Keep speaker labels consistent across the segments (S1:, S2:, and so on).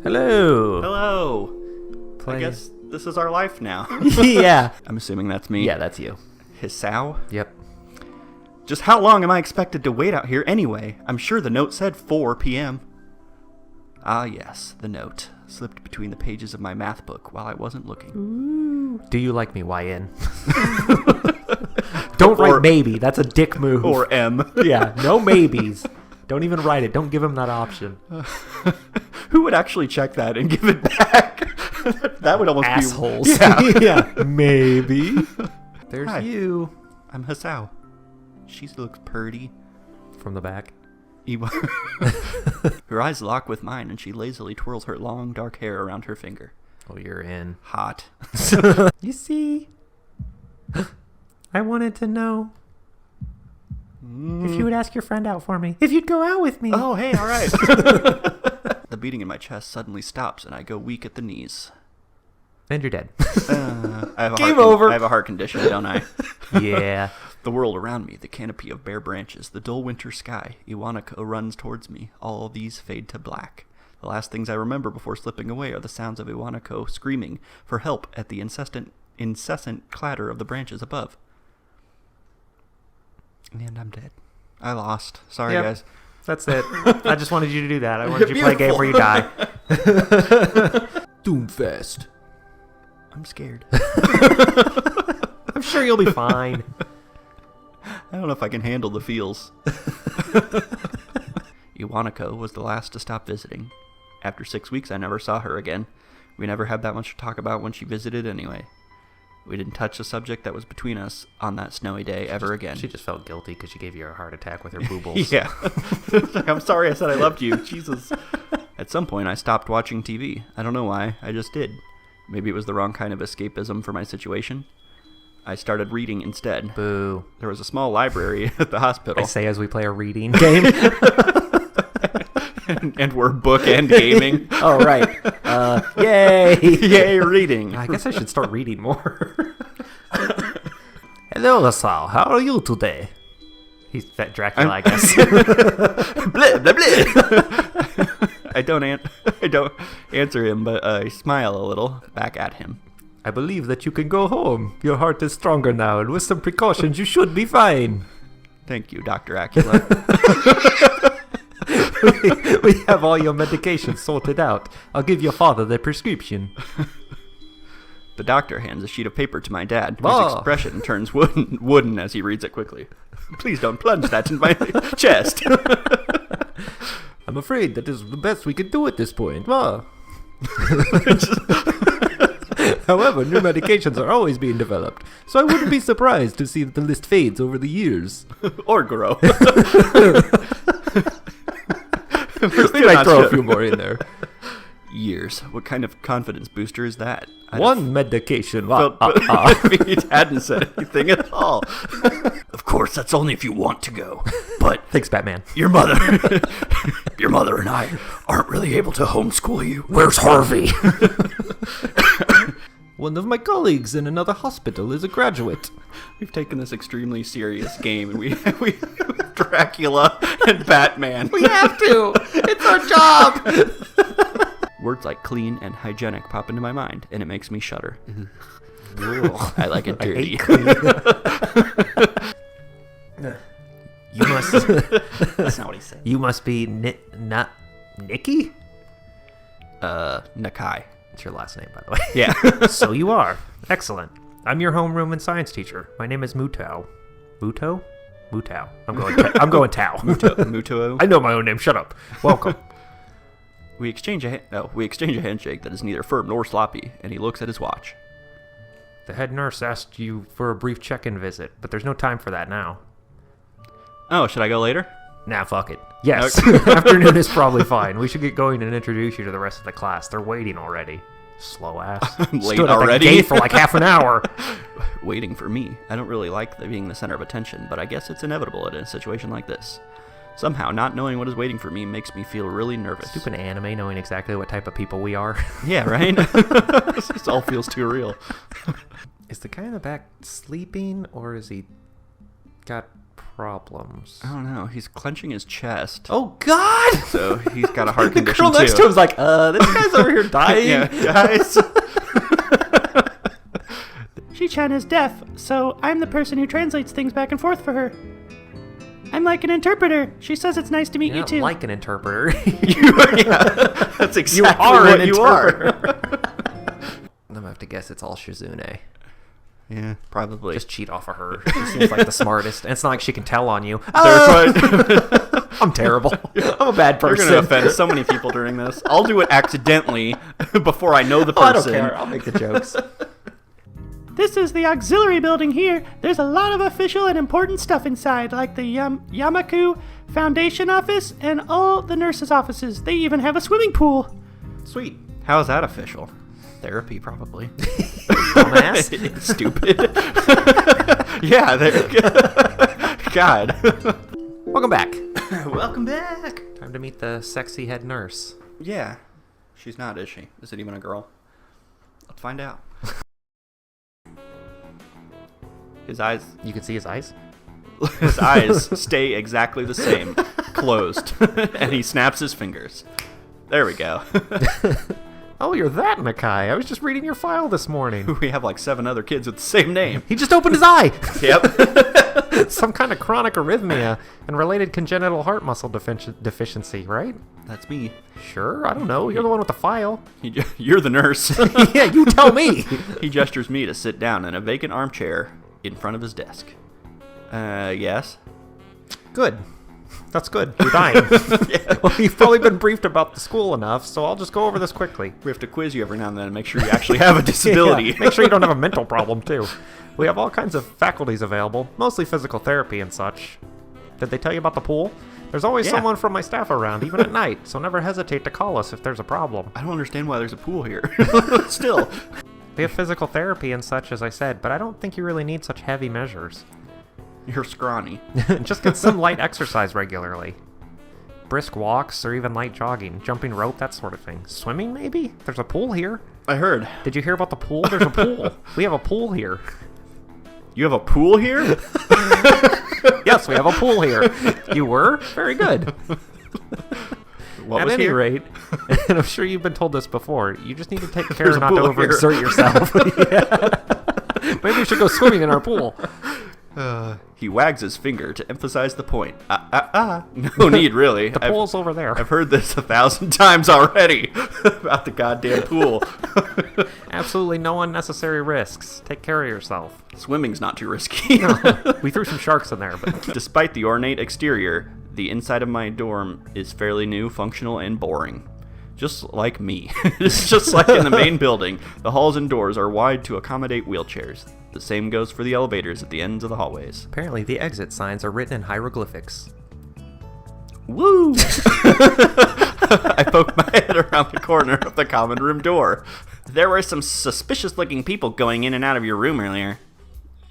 S1: Hello.
S2: Hello. I guess this is our life now.
S1: Yeah.
S2: I'm assuming that's me.
S1: Yeah, that's you.
S2: Hisao?
S1: Yep.
S2: Just how long am I expected to wait out here anyway? I'm sure the note said 4 p.m. Ah, yes, the note. Slipped between the pages of my math book while I wasn't looking.
S1: Ooh. Do you like me, YN? Don't write maybe. That's a dick move.
S2: Or M.
S1: Yeah, no maybes. Don't even write it. Don't give him that option.
S2: Who would actually check that and give it back? That would almost
S1: assholes.
S2: Be... Assholes.
S1: Yeah. Yeah, maybe. There's
S2: Hi.
S1: you.
S2: I'm Hisao. She looks purty.
S1: From the back.
S2: Her eyes lock with mine, and she lazily twirls her long, dark hair around her finger.
S1: Oh, you're in.
S2: Hot.
S1: You see? I wanted to know if you would ask your friend out for me. If you'd go out with me.
S2: Oh, hey, all right. The beating in my chest suddenly stops, and I go weak at the knees.
S1: And you're dead.
S2: Game over. I have a heart condition, don't I?
S1: Yeah.
S2: The world around me, the canopy of bare branches, the dull winter sky, Iwanako runs towards me. All these fade to black. The last things I remember before slipping away are the sounds of Iwanako screaming for help at the incessant clatter of the branches above. And I'm dead. I lost. Sorry, guys.
S1: That's it. I just wanted you to do that. I wanted you to play a game where you die. Doomfest.
S2: I'm scared.
S1: I'm sure you'll be fine.
S2: I don't know if I can handle the feels. Iwanako was the last to stop visiting. After 6 weeks, I never saw her again. We never had that much to talk about when she visited anyway. We didn't touch the subject that was between us on that snowy day ever again.
S1: She just felt guilty because she gave you a heart attack with her boobles.
S2: Yeah. I'm sorry I said I loved you. Jesus. At some point, I stopped watching TV. I don't know why. I just did. Maybe it was the wrong kind of escapism for my situation. I started reading instead.
S1: Boo.
S2: There was a small library at the hospital.
S1: I say as we play a reading game.
S2: and we're bookend gaming.
S1: Oh, right. Yay.
S2: Yay, reading.
S1: I guess I should start reading more. Hello, LaSalle. How are you today? He's Fat Dracula, I guess.
S2: Blah, blah, blah. I don't answer him, but I smile a little back at him.
S1: I believe that you can go home. Your heart is stronger now, and with some precautions, you should be fine.
S2: Thank you, Dr. Acula.
S1: we have all your medications sorted out. I'll give your father the prescription.
S2: The doctor hands a sheet of paper to my dad. His expression turns wooden as he reads it quickly. Please don't plunge that in my chest.
S1: I'm afraid that is the best we can do at this point. However, new medications are always being developed, so I wouldn't be surprised to see that the list fades over the years.
S2: Or grow.
S1: We might throw a few more in there.
S2: Years. What kind of confidence booster is that?
S1: One medication.
S2: He hadn't said anything at all. Of course, that's only if you want to go. But
S1: thanks, Batman.
S2: Your mother and I aren't really able to homeschool you.
S1: Where's Harvey? One of my colleagues in another hospital is a graduate.
S2: We've taken this extremely serious game, and we have Dracula and Batman.
S1: We have to. It's our job.
S2: Words like clean and hygienic pop into my mind, and it makes me shudder. I like it dirty.
S1: I hate clean. You must.
S2: That's not what he said.
S1: You must be not Nikki?
S2: Nakai.
S1: That's your last name, by the way.
S2: Yeah.
S1: So you are. Excellent. I'm your homeroom and science teacher. My name is Mutao. Muto? Mutao. I'm going Tao.
S2: Muto.
S1: I know my own name. Shut up. Welcome.
S2: We exchange a handshake that is neither firm nor sloppy, and he looks at his watch.
S1: The head nurse asked you for a brief check-in visit, but there's no time for that now.
S2: Oh, should I go later?
S1: Nah, fuck it. Yes. Okay. Afternoon is probably fine. We should get going and introduce you to the rest of the class. They're waiting already. Slow ass.
S2: I'm late
S1: Stood
S2: already?
S1: At the gate for like half an hour.
S2: Waiting for me. I don't really like being the center of attention, but I guess it's inevitable in a situation like this. Somehow, not knowing what is waiting for me makes me feel really nervous.
S1: Stupid anime knowing exactly what type of people we are.
S2: Yeah, right? This all feels too real.
S1: Is the guy in the back sleeping, or is he got problems?
S2: I don't know. He's clenching his chest.
S1: Oh, God!
S2: So he's got a heart
S1: The
S2: condition,
S1: girl
S2: too.
S1: next to him's like, this guy's over here dying.
S2: Yeah, guys.
S3: Shi-chan is deaf, so I'm the person who translates things back and forth for her. I'm like an interpreter. She says it's nice to meet
S1: You're
S3: you
S1: not
S3: too.
S1: like an interpreter.
S2: That's exactly what you are.
S1: I'm gonna have to guess it's all Shizune.
S2: Yeah, probably.
S1: Just cheat off of her. She seems like the smartest. And it's not like she can tell on you. I'm terrible. I'm a bad
S2: You're
S1: person.
S2: going to offend so many people during this. I'll do it accidentally before I know the person.
S1: I don't care. I'll make the jokes.
S3: This is the auxiliary building here. There's a lot of official and important stuff inside, like the Yamaku Foundation office and all the nurses' offices. They even have a swimming pool.
S2: Sweet. How is that official? Therapy, probably.
S1: Dumbass.
S2: Stupid. Yeah, there you go. God.
S1: Welcome back.
S2: Welcome back.
S1: Time to meet the sexy head nurse.
S2: Yeah. She's not, is she? Is it even a girl? Let's find out. His eyes...
S1: You can see his eyes?
S2: His eyes stay exactly the same. Closed. And he snaps his fingers. There we go.
S1: Oh, you're that Nakai. I was just reading your file this morning.
S2: We have like 7 other kids with the same name.
S1: He just opened his eye.
S2: Yep.
S1: Some kind of chronic arrhythmia and related congenital heart muscle deficiency, right?
S2: That's me.
S1: Sure, I don't know. You're the one with the file.
S2: You're the nurse.
S1: Yeah, you tell me.
S2: He gestures me to sit down in a vacant armchair in front of his desk. Yes?
S1: Good. That's good. You're dying.
S2: Yeah.
S1: Well, you've probably been briefed about the school enough, so I'll just go over this quickly.
S2: We have to quiz you every now and then and make sure you actually have a disability.
S1: Yeah, make sure you don't have a mental problem, too. We have all kinds of faculties available, mostly physical therapy and such. Did they tell you about the pool? There's always someone from my staff around, even at night, so never hesitate to call us if there's a problem.
S2: I don't understand why there's a pool here. Still.
S1: We have physical therapy and such, as I said, but I don't think you really need such heavy measures.
S2: You're scrawny.
S1: Just get some light exercise regularly. Brisk walks or even light jogging, jumping rope, that sort of thing. Swimming, maybe? There's a pool here.
S2: I heard.
S1: Did you hear about the pool? There's a pool. We have a pool here.
S2: You have a pool here?
S1: Yes, we have a pool here. You were? Very good.
S2: What
S1: At
S2: was
S1: any
S2: here?
S1: rate, and I'm sure you've been told this before, you just need to take care
S2: There's a
S1: not to
S2: pool here.
S1: overexert yourself. Yeah. Maybe you should go swimming in our pool.
S2: He wags his finger to emphasize the point. No need, really.
S1: The pool's over there.
S2: I've heard this 1,000 times already about the goddamn pool.
S1: Absolutely no unnecessary risks. Take care of yourself.
S2: Swimming's not too risky.
S1: We threw some sharks in there, but
S2: Despite the ornate exterior, the inside of my dorm is fairly new, functional, and boring. Just like me. It's just like in the main building. The halls and doors are wide to accommodate wheelchairs. The same goes for the elevators at the ends of the hallways.
S1: apparently the exit signs are written in hieroglyphics.
S2: Woo! I poked my head around the corner of the common room door. There were some suspicious-looking people going in and out of your room earlier.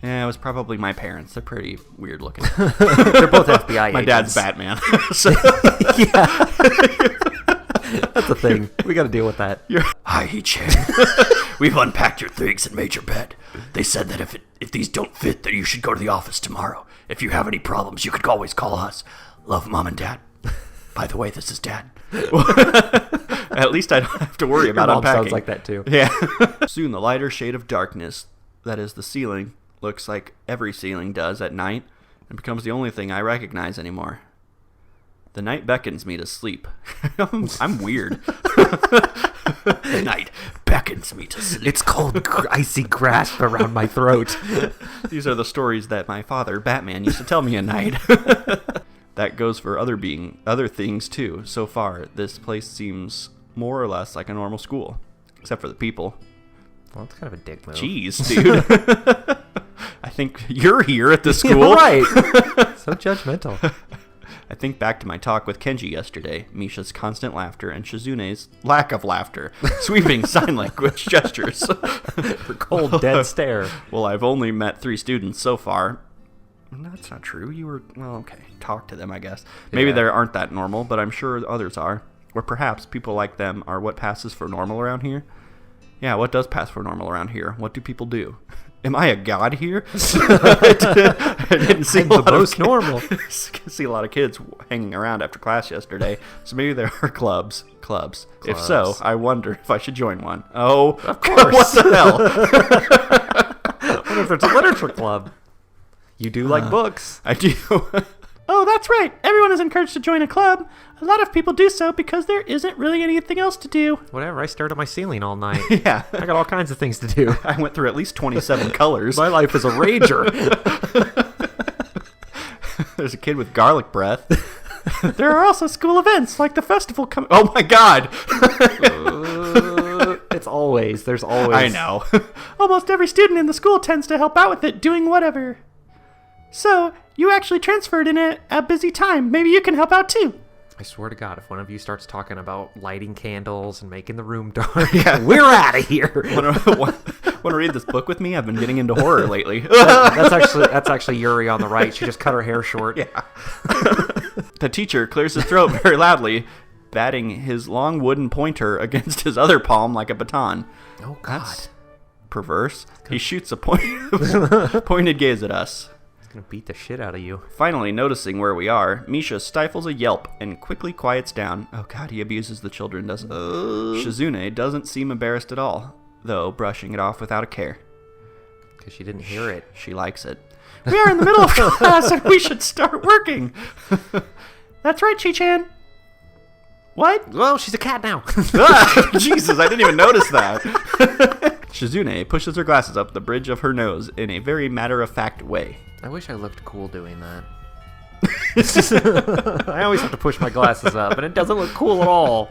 S2: Yeah, it was probably my parents. They're pretty weird looking.
S1: They're both FBI
S2: My
S1: agents.
S2: dad's Batman. So,
S1: That's a thing. We gotta deal with that.
S4: Hi, He-chan. We've unpacked your things and made your bed. They said that if these don't fit, that you should go to the office tomorrow. If you have any problems, you could always call us. Love, Mom and Dad. By the way, this is Dad.
S2: at least I don't have to worry about
S1: Your mom
S2: unpacking.
S1: sounds like that too.
S2: Yeah. Soon the lighter shade of darkness, that is the ceiling, looks like every ceiling does at night, and becomes the only thing I recognize anymore. The night beckons me to sleep. I'm weird.
S4: The night beckons me to sleep.
S1: It's cold, icy grasp around my throat.
S2: These are the stories that my father, Batman, used to tell me at night. That goes for other things too. So far, this place seems more or less like a normal school, except for the people.
S1: Well, that's kind of a dick move.
S2: Jeez, dude. I think you're here at the school.
S1: Right. So judgmental.
S2: I think back to my talk with Kenji yesterday, Misha's constant laughter, and Shizune's lack of laughter, sweeping sign language gestures.
S1: Her cold, dead stare.
S2: Well, I've only met 3 students so far. No, that's not true. Okay, talk to them, I guess. Maybe
S1: Yeah.
S2: they aren't that normal, but I'm sure others are. Or perhaps people like them are what passes for normal around here. Yeah, what does pass for normal around here? What do people do? Am I a god here? I didn't see
S1: I'm
S2: a
S1: the
S2: lot
S1: most
S2: of
S1: normal.
S2: see a lot of kids hanging around after class yesterday, so maybe there are clubs. If so, I wonder if I should join one. Oh,
S1: Of course.
S2: What the hell?
S1: I wonder if there's a literature club. You do like books.
S2: I do.
S3: Oh, that's right. Everyone is encouraged to join a club. A lot of people do so because there isn't really anything else to do.
S1: Whatever, I stared at my ceiling all night.
S2: Yeah.
S1: I got all kinds of things to do.
S2: I went through at least 27 colors.
S1: My life is a rager.
S2: There's a kid with garlic breath.
S3: There are also school events like the festival coming.
S2: Oh my god!
S1: There's always.
S2: I know.
S3: Almost every student in the school tends to help out with it, doing whatever. So, you actually transferred in a busy time. Maybe you can help out too.
S1: I swear to God, if one of you starts talking about lighting candles and making the room dark,
S2: Yeah.
S1: we're out of here.
S2: Want to read this book with me? I've been getting into horror lately.
S1: That's actually Yuri on the right. She just cut her hair short.
S2: Yeah. The teacher clears his throat very loudly, batting his long wooden pointer against his other palm like a baton.
S1: Oh God.
S2: That's perverse. He shoots a pointed gaze at us.
S1: Gonna beat the shit out of you.
S2: Finally, noticing where we are, Misha stifles a yelp and quickly quiets down. Oh god, he abuses the children, doesn't he? Shizune doesn't seem embarrassed at all, though brushing it off without a care.
S1: Because she didn't hear it.
S2: She likes it.
S3: We are in the middle of class and we should start working. That's right, Chi-chan. What?
S1: Well, she's a cat now.
S2: Jesus, I didn't even notice that. Shizune pushes her glasses up the bridge of her nose in a very matter-of-fact way.
S1: I wish I looked cool doing that. I always have to push my glasses up, and it doesn't look cool at all.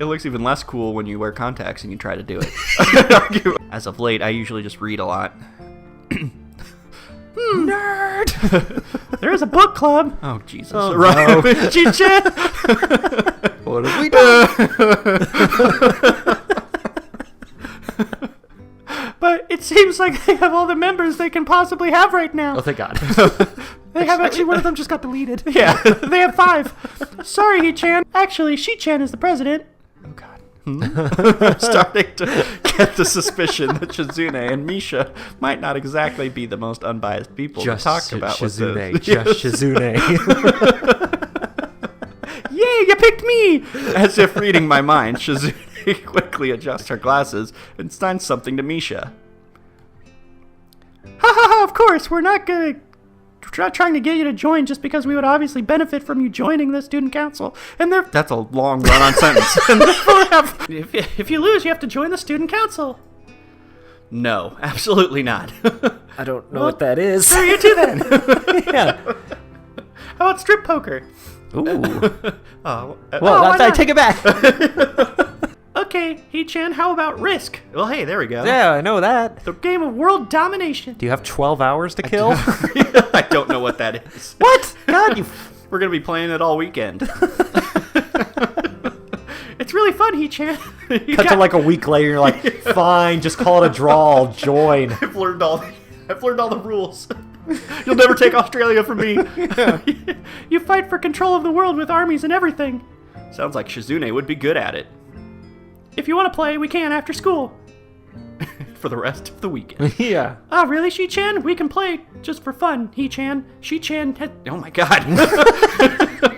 S2: It looks even less cool when you wear contacts and you try to do it. As of late, I usually just read a lot.
S3: Nerd! There is a book club.
S2: Oh, Jesus.
S1: Oh,
S2: Right.
S1: no.
S3: Chi-chan!
S1: What have we done?
S3: But it seems like they have all the members they can possibly have right now.
S1: Oh, thank God.
S3: They have actually, one of them just got deleted.
S2: Yeah.
S3: They have 5. Sorry, He-chan. Actually, She-chan is the president.
S2: Oh, God. I'm starting to get the suspicion that Shizune and Misha might not exactly be the most unbiased people to talk about with
S1: Shizune.
S2: this.
S1: Just Shizune.
S3: Yay, you picked me!
S2: As if reading my mind, Shizune quickly adjusts her glasses and signs something to Misha.
S3: Ha ha ha, of course, we're not gonna trying to get you to join just because we would obviously benefit from you joining the student council. And therefore,
S2: That's a long run-on sentence.
S3: if you lose, you have to join the student council.
S2: No, absolutely not.
S1: I don't know what that is.
S3: Screw you too then.
S1: Yeah.
S3: How about strip poker?
S1: Ooh.
S2: Oh,
S1: Well,
S3: why
S1: I
S3: not?
S1: take it back.
S3: Okay, He-chan, how about Risk?
S2: well, hey, there we go.
S1: Yeah, I know that.
S3: The game of world domination.
S1: Do you have 12 hours to kill?
S2: I don't know what that is.
S1: What? God, you...
S2: We're going to be playing it all weekend.
S3: It's really fun, He-chan.
S1: Cut to like a week later, you're like, fine, just call it a draw, I'll join.
S2: I've learned all the rules. You'll never take Australia from me.
S3: You fight for control of the world with armies and everything.
S2: Sounds like Shizune would be good at it
S3: If you want to play, we can after school.
S2: for the rest of the weekend.
S1: Yeah.
S3: Oh, really, She-chan? We can play just for fun, He-chan. She-chan.
S2: Oh my god.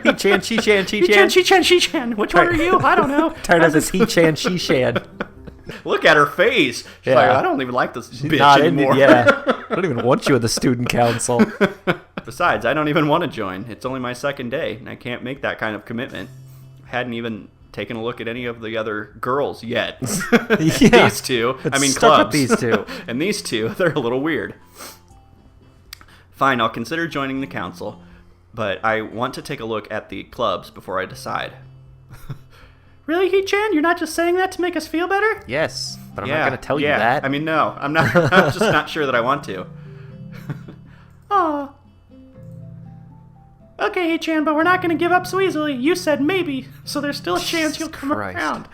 S1: He-chan, she-chan,
S3: He-chan,
S1: she-chan.
S3: She-chan, She-chan. Which one are you? I don't know.
S1: Tired of this he-chan, she-shan.
S2: Look at her face. She's
S1: Yeah.
S2: like, I don't even like this bitch
S1: Not
S2: anymore.
S1: yeah. I don't even want you in the student council.
S2: Besides, I don't even want to join. It's only my second day, and I can't make that kind of commitment. I hadn't even taken a look at any of the other girls yet.
S1: Yeah.
S2: These two, I mean
S1: Stuck
S2: clubs.
S1: with these two.
S2: And these two, they're a little weird. Fine, I'll consider joining the council, but I want to take a look at the clubs before I decide.
S3: Really, He-chan? You're not just saying that to make us feel better?
S1: Yes, but I'm not going to tell you
S2: yeah.
S1: that.
S2: I mean, no, I'm not. I'm just not sure that I want to.
S3: Aw. Okay, He-chan, but we're not going to give up so easily. You said maybe, so there's still a chance you'll come
S1: Christ.
S3: around.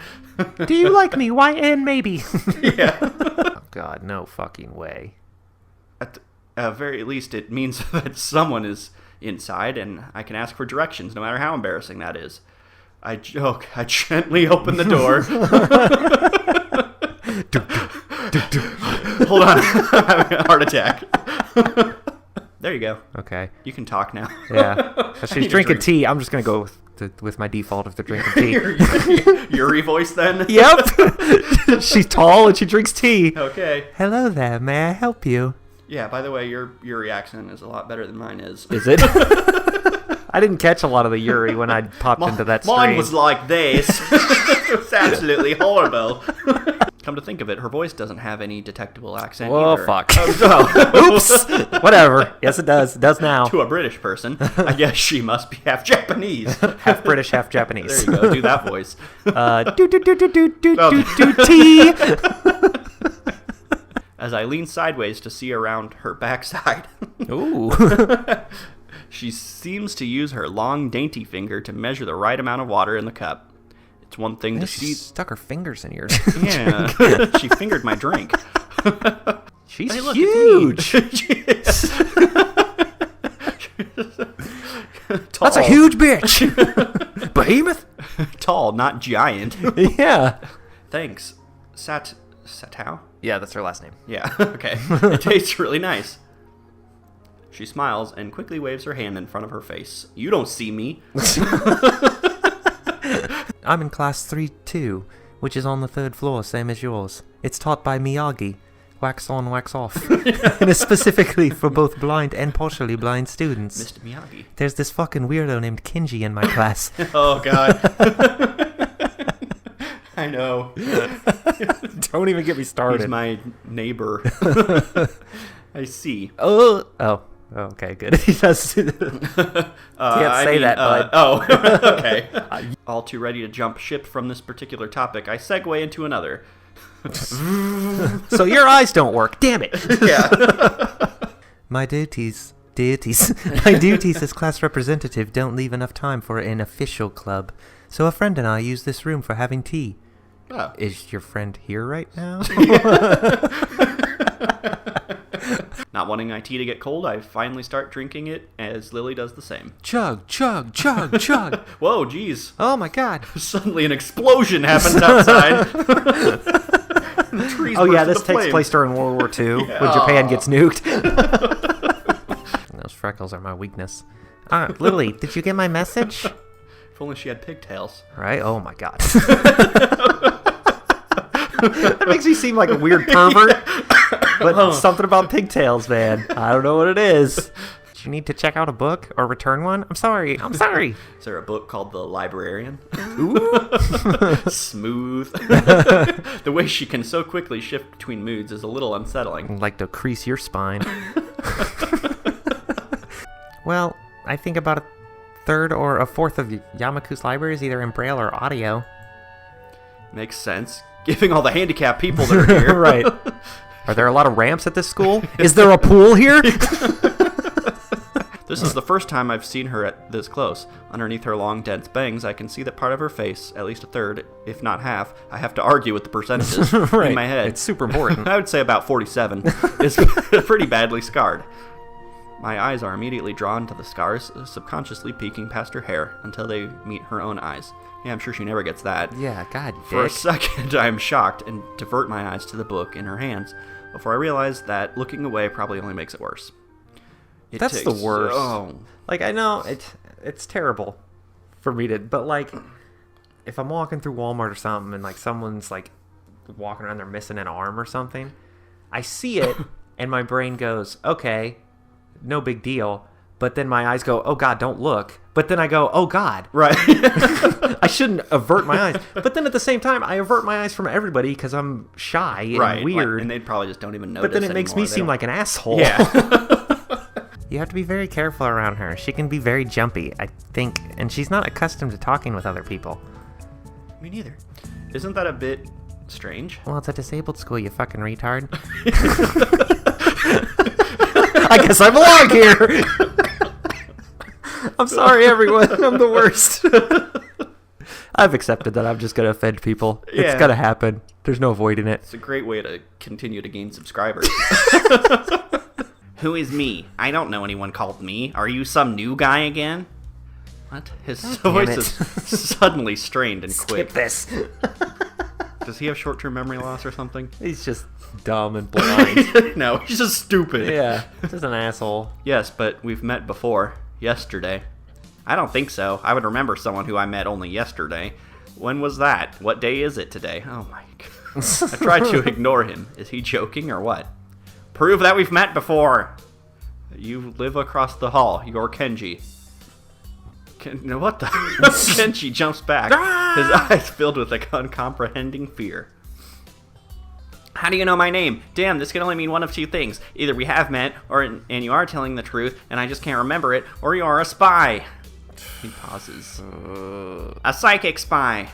S1: Do you like me? Why and maybe?
S2: Yeah.
S1: Oh, God, no fucking way.
S2: At the very least, it means that someone is inside, and I can ask for directions, no matter how embarrassing that is. I joke. I gently open the door. Hold on. I'm having a heart attack. There you go.
S1: Okay.
S2: You can talk now.
S1: Yeah. If she's drinking tea, I'm just going to go with my default if they're drinking tea.
S2: Yuri voice then?
S1: Yep. She's tall and she drinks tea.
S2: Okay.
S1: Hello there. May I help you?
S2: Yeah, by the way, your Yuri accent is a lot better than mine is.
S1: Is it? I didn't catch a lot of the Yuri when I popped into that stream.
S2: Mine was like this. It was absolutely horrible. Come to think of it, her voice doesn't have any detectable accent either.
S1: Oh, fuck. Oops. Whatever. Yes, it does. It does now.
S2: To a British person, I guess she must be half Japanese.
S1: Half British, half Japanese.
S2: There you go. Do that voice.
S1: Tea.
S2: As I lean sideways to see around her backside.
S1: Ooh.
S2: She seems to use her long, dainty finger to measure the right amount of water in the cup. It's one thing to
S1: She
S2: see.
S1: stuck her fingers in yours.
S2: Yeah, she fingered my drink.
S1: She's
S2: Hey, look,
S1: huge.
S2: Tall.
S1: That's a huge bitch. Behemoth?
S2: Tall, not giant.
S1: Yeah.
S2: Thanks. Satao?
S1: Yeah, that's her last name.
S2: Yeah, okay. It tastes really nice. She smiles and quickly waves her hand in front of her face. You don't see me.
S1: I'm in class 3-2, which is on the 3rd floor, same as yours. It's taught by Miyagi. Wax on, wax off. And it's specifically for both blind and partially blind students.
S2: Mr. Miyagi.
S1: There's this fucking weirdo named Kinji in my class.
S2: Oh, God. I know.
S1: Don't even get me started.
S2: He's my neighbor. I see.
S1: Oh, okay, good. He does. Can't say that, bud.
S2: Okay. All too ready to jump ship from this particular topic, I segue into another.
S1: So your eyes don't work. Damn it.
S2: Yeah.
S1: My duties as class representative don't leave enough time for an official club. So a friend and I use this room for having tea.
S2: Oh.
S1: Is your friend here right now?
S2: Not wanting my tea to get cold, I finally start drinking it as Lily does the same.
S1: Chug, chug, chug, chug.
S2: Whoa, geez.
S1: Oh my god.
S2: Suddenly an explosion happens outside. Trees
S1: Oh yeah,
S2: burst
S1: this
S2: into
S1: takes
S2: flames.
S1: place during World War II
S2: Yeah.
S1: when Japan gets nuked. Those freckles are my weakness. Lily, did you get my message?
S2: If only she had pigtails.
S1: Right? Oh my god. That makes me seem like a weird pervert. But something about pigtails, man. I don't know what it is. Do you need to check out a book or return one? I'm sorry.
S2: Is there a book called The Librarian?
S1: Ooh.
S2: Smooth. The way she can so quickly shift between moods is a little unsettling.
S1: Like to crease your spine. Well, I think about a third or a fourth of Yamaku's library is either in Braille or audio.
S2: Makes sense. Given all the handicapped people that are here.
S1: Right. Are there a lot of ramps at this school? Is there a pool here?
S2: This is the first time I've seen her at this close. Underneath her long, dense bangs, I can see that part of her face, at least a third, if not half. I have to argue with the percentages
S1: Right.
S2: in my head.
S1: It's super important.
S2: I would say about 47. Is pretty badly scarred. My eyes are immediately drawn to the scars, subconsciously peeking past her hair until they meet her own eyes. Yeah, I'm sure she never gets that.
S1: Yeah, god,
S2: For a
S1: dick.
S2: second, I am shocked and divert my eyes to the book in her hands, before I realize that looking away probably only makes it worse.
S1: That's the worst.
S2: Oh.
S1: Like, I know it's terrible for me to, but like, if I'm walking through Walmart or something and like someone's like walking around, they're missing an arm or something, I see it and my brain goes, okay, no big deal. But then my eyes go, oh god, don't look. But then I go, oh god.
S2: Right.
S1: I shouldn't avert my eyes. But then at the same time, I avert my eyes from everybody because I'm shy and
S2: Right.
S1: weird.
S2: And they probably just don't even notice
S1: But then it makes me
S2: anymore. They
S1: seem
S2: don't-
S1: like an asshole.
S2: Yeah.
S1: You have to be very careful around her. She can be very jumpy, I think, and she's not accustomed to talking with other people.
S2: Me neither. Isn't that a bit strange?
S1: Well, it's a disabled school, you fucking retard. I guess I belong here. I'm sorry, everyone. I'm the worst. I've accepted that I'm just going to offend people. It's
S2: Yeah.
S1: going to happen. There's no avoiding it.
S2: It's a great way to continue to gain subscribers. Who is me? I don't know anyone called me. Are you some new guy again? What? His
S1: damn
S2: voice
S1: it.
S2: is suddenly strained and quick.
S1: Skip this.
S2: Does he have short-term memory loss or something?
S1: He's just dumb and blind.
S2: No, he's just stupid.
S1: Yeah, just an asshole.
S2: Yes, but we've met before. Yesterday. I don't think so. I would remember someone who I met only yesterday. When was that? What day is it today? Oh my god. I tried to ignore him. Is he joking or what? Prove that we've met before. You live across the hall. You're Kenji. What the? Kenji jumps back, his eyes filled with uncomprehending fear. How do you know my name? Damn, this can only mean one of two things. Either we have met, and you are telling the truth, and I just can't remember it, or you are a spy. He pauses. A psychic spy.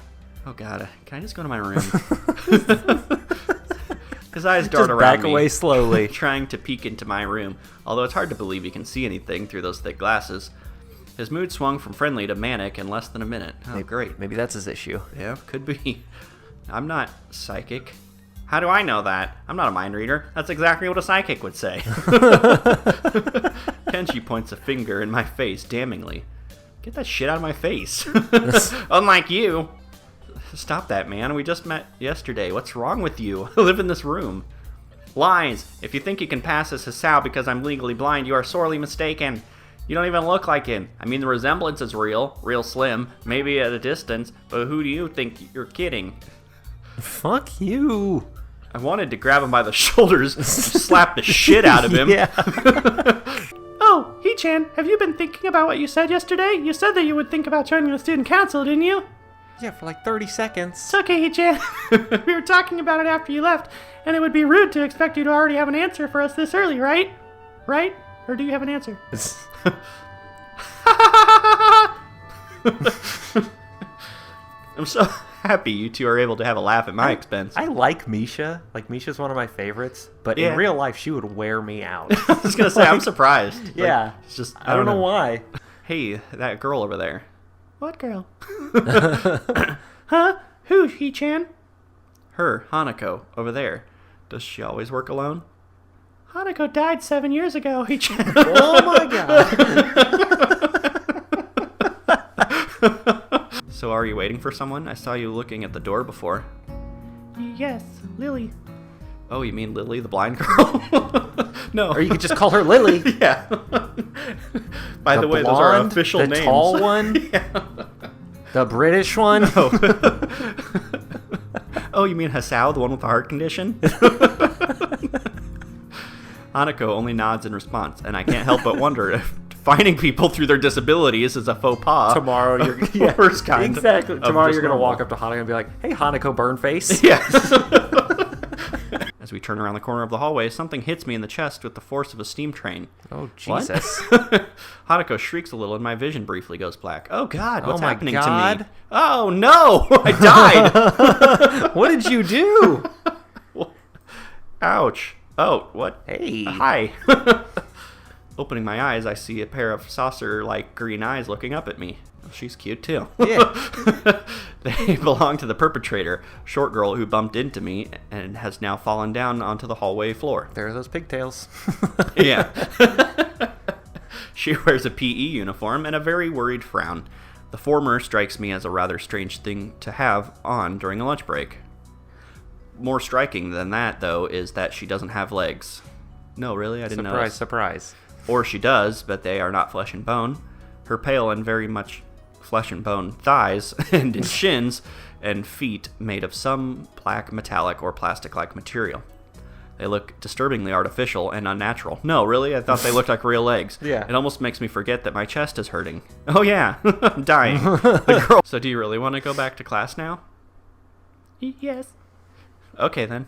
S2: Oh god, can I just go to my room? His eyes dart around
S1: back
S2: me,
S1: away slowly.
S2: trying to peek into my room, although it's hard to believe he can see anything through those thick glasses. His mood swung from friendly to manic in less than a minute. Oh, great.
S1: Maybe that's his issue.
S2: Yeah, could be. I'm not psychic. How do I know that? I'm not a mind reader. That's exactly what a psychic would say. Kenji points a finger in my face damningly. Get that shit out of my face. Unlike you. Stop that, man. We just met yesterday. What's wrong with you? I live in this room. Lies. If you think you can pass as Hisao because I'm legally blind, you are sorely mistaken. You don't even look like him. I mean, the resemblance is real slim, maybe at a distance, but who do you think you're kidding?
S1: Fuck you.
S2: I wanted to grab him by the shoulders and slap the shit out of him.
S1: Yeah.
S3: Oh, He-chan, have you been thinking about what you said yesterday? You said that you would think about joining the student council, didn't you?
S1: Yeah, for like 30 seconds.
S3: It's okay, He-chan. We were talking about it after you left, and it would be rude to expect you to already have an answer for us this early, right? Right? Or do you have an answer?
S2: I'm so happy you two are able to have a laugh at my expense.
S1: I like Misha. Like, Misha's one of my favorites. But
S2: Yeah.
S1: in real life, she would wear me out.
S2: I was going to say, I'm surprised. Like,
S1: Yeah.
S2: it's just,
S1: I don't know why.
S2: Hey, that girl over there.
S3: What girl? Huh? Who, He-chan?
S2: Her, Hanako, over there. Does she always work alone?
S3: Hanako died 7 years ago, He-chan.
S1: Oh my god.
S2: So are you waiting for someone? I saw you looking at the door before.
S3: Yes, Lily.
S2: Oh, you mean Lily, the blind girl? No.
S1: Or you could just call her Lily.
S2: Yeah. By the way, those are
S1: blonde,
S2: official
S1: the
S2: names.
S1: The tall one?
S2: Yeah.
S1: The British one?
S2: Oh, you mean Hisao, the one with the heart condition? Hanako only nods in response, and I can't help but wonder if defining people through their disabilities is a faux pas.
S1: Tomorrow you're
S2: Worst kind.
S1: Exactly.
S2: of
S1: Tomorrow
S2: just
S1: you're gonna
S2: normal.
S1: walk up to Hanako and be like, "Hey, Hanako Burnface."
S2: Yes. As we turn around the corner of the hallway, something hits me in the chest with the force of a steam train.
S1: Oh
S2: What?
S1: Jesus!
S2: Hanako shrieks a little, and my vision briefly goes black. Oh God, what's
S1: Oh my
S2: happening to
S1: God.
S2: me? Oh no, I died.
S1: What did you do?
S2: Ouch. Oh, what?
S1: Hey.
S2: Hi. Opening my eyes, I see a pair of saucer-like green eyes looking up at me. Oh, she's cute too.
S1: Yeah.
S2: They belong to the perpetrator, short girl who bumped into me and has now fallen down onto the hallway floor.
S1: There are those pigtails.
S2: Yeah. She wears a PE uniform and a very worried frown. The former strikes me as a rather strange thing to have on during a lunch break. More striking than that, though, is that she doesn't have legs. No, really? I didn't know.
S1: Surprise, surprise.
S2: Or she does, but they are not flesh and bone. Her pale and very much flesh and bone thighs and shins and feet made of some black metallic or plastic-like material. They look disturbingly artificial and unnatural. No, really? I thought they looked like real legs.
S1: Yeah.
S2: It almost makes me forget that my chest is hurting. Oh yeah, I'm dying. The girl. So do you really want to go back to class now?
S3: Yes.
S2: Okay then.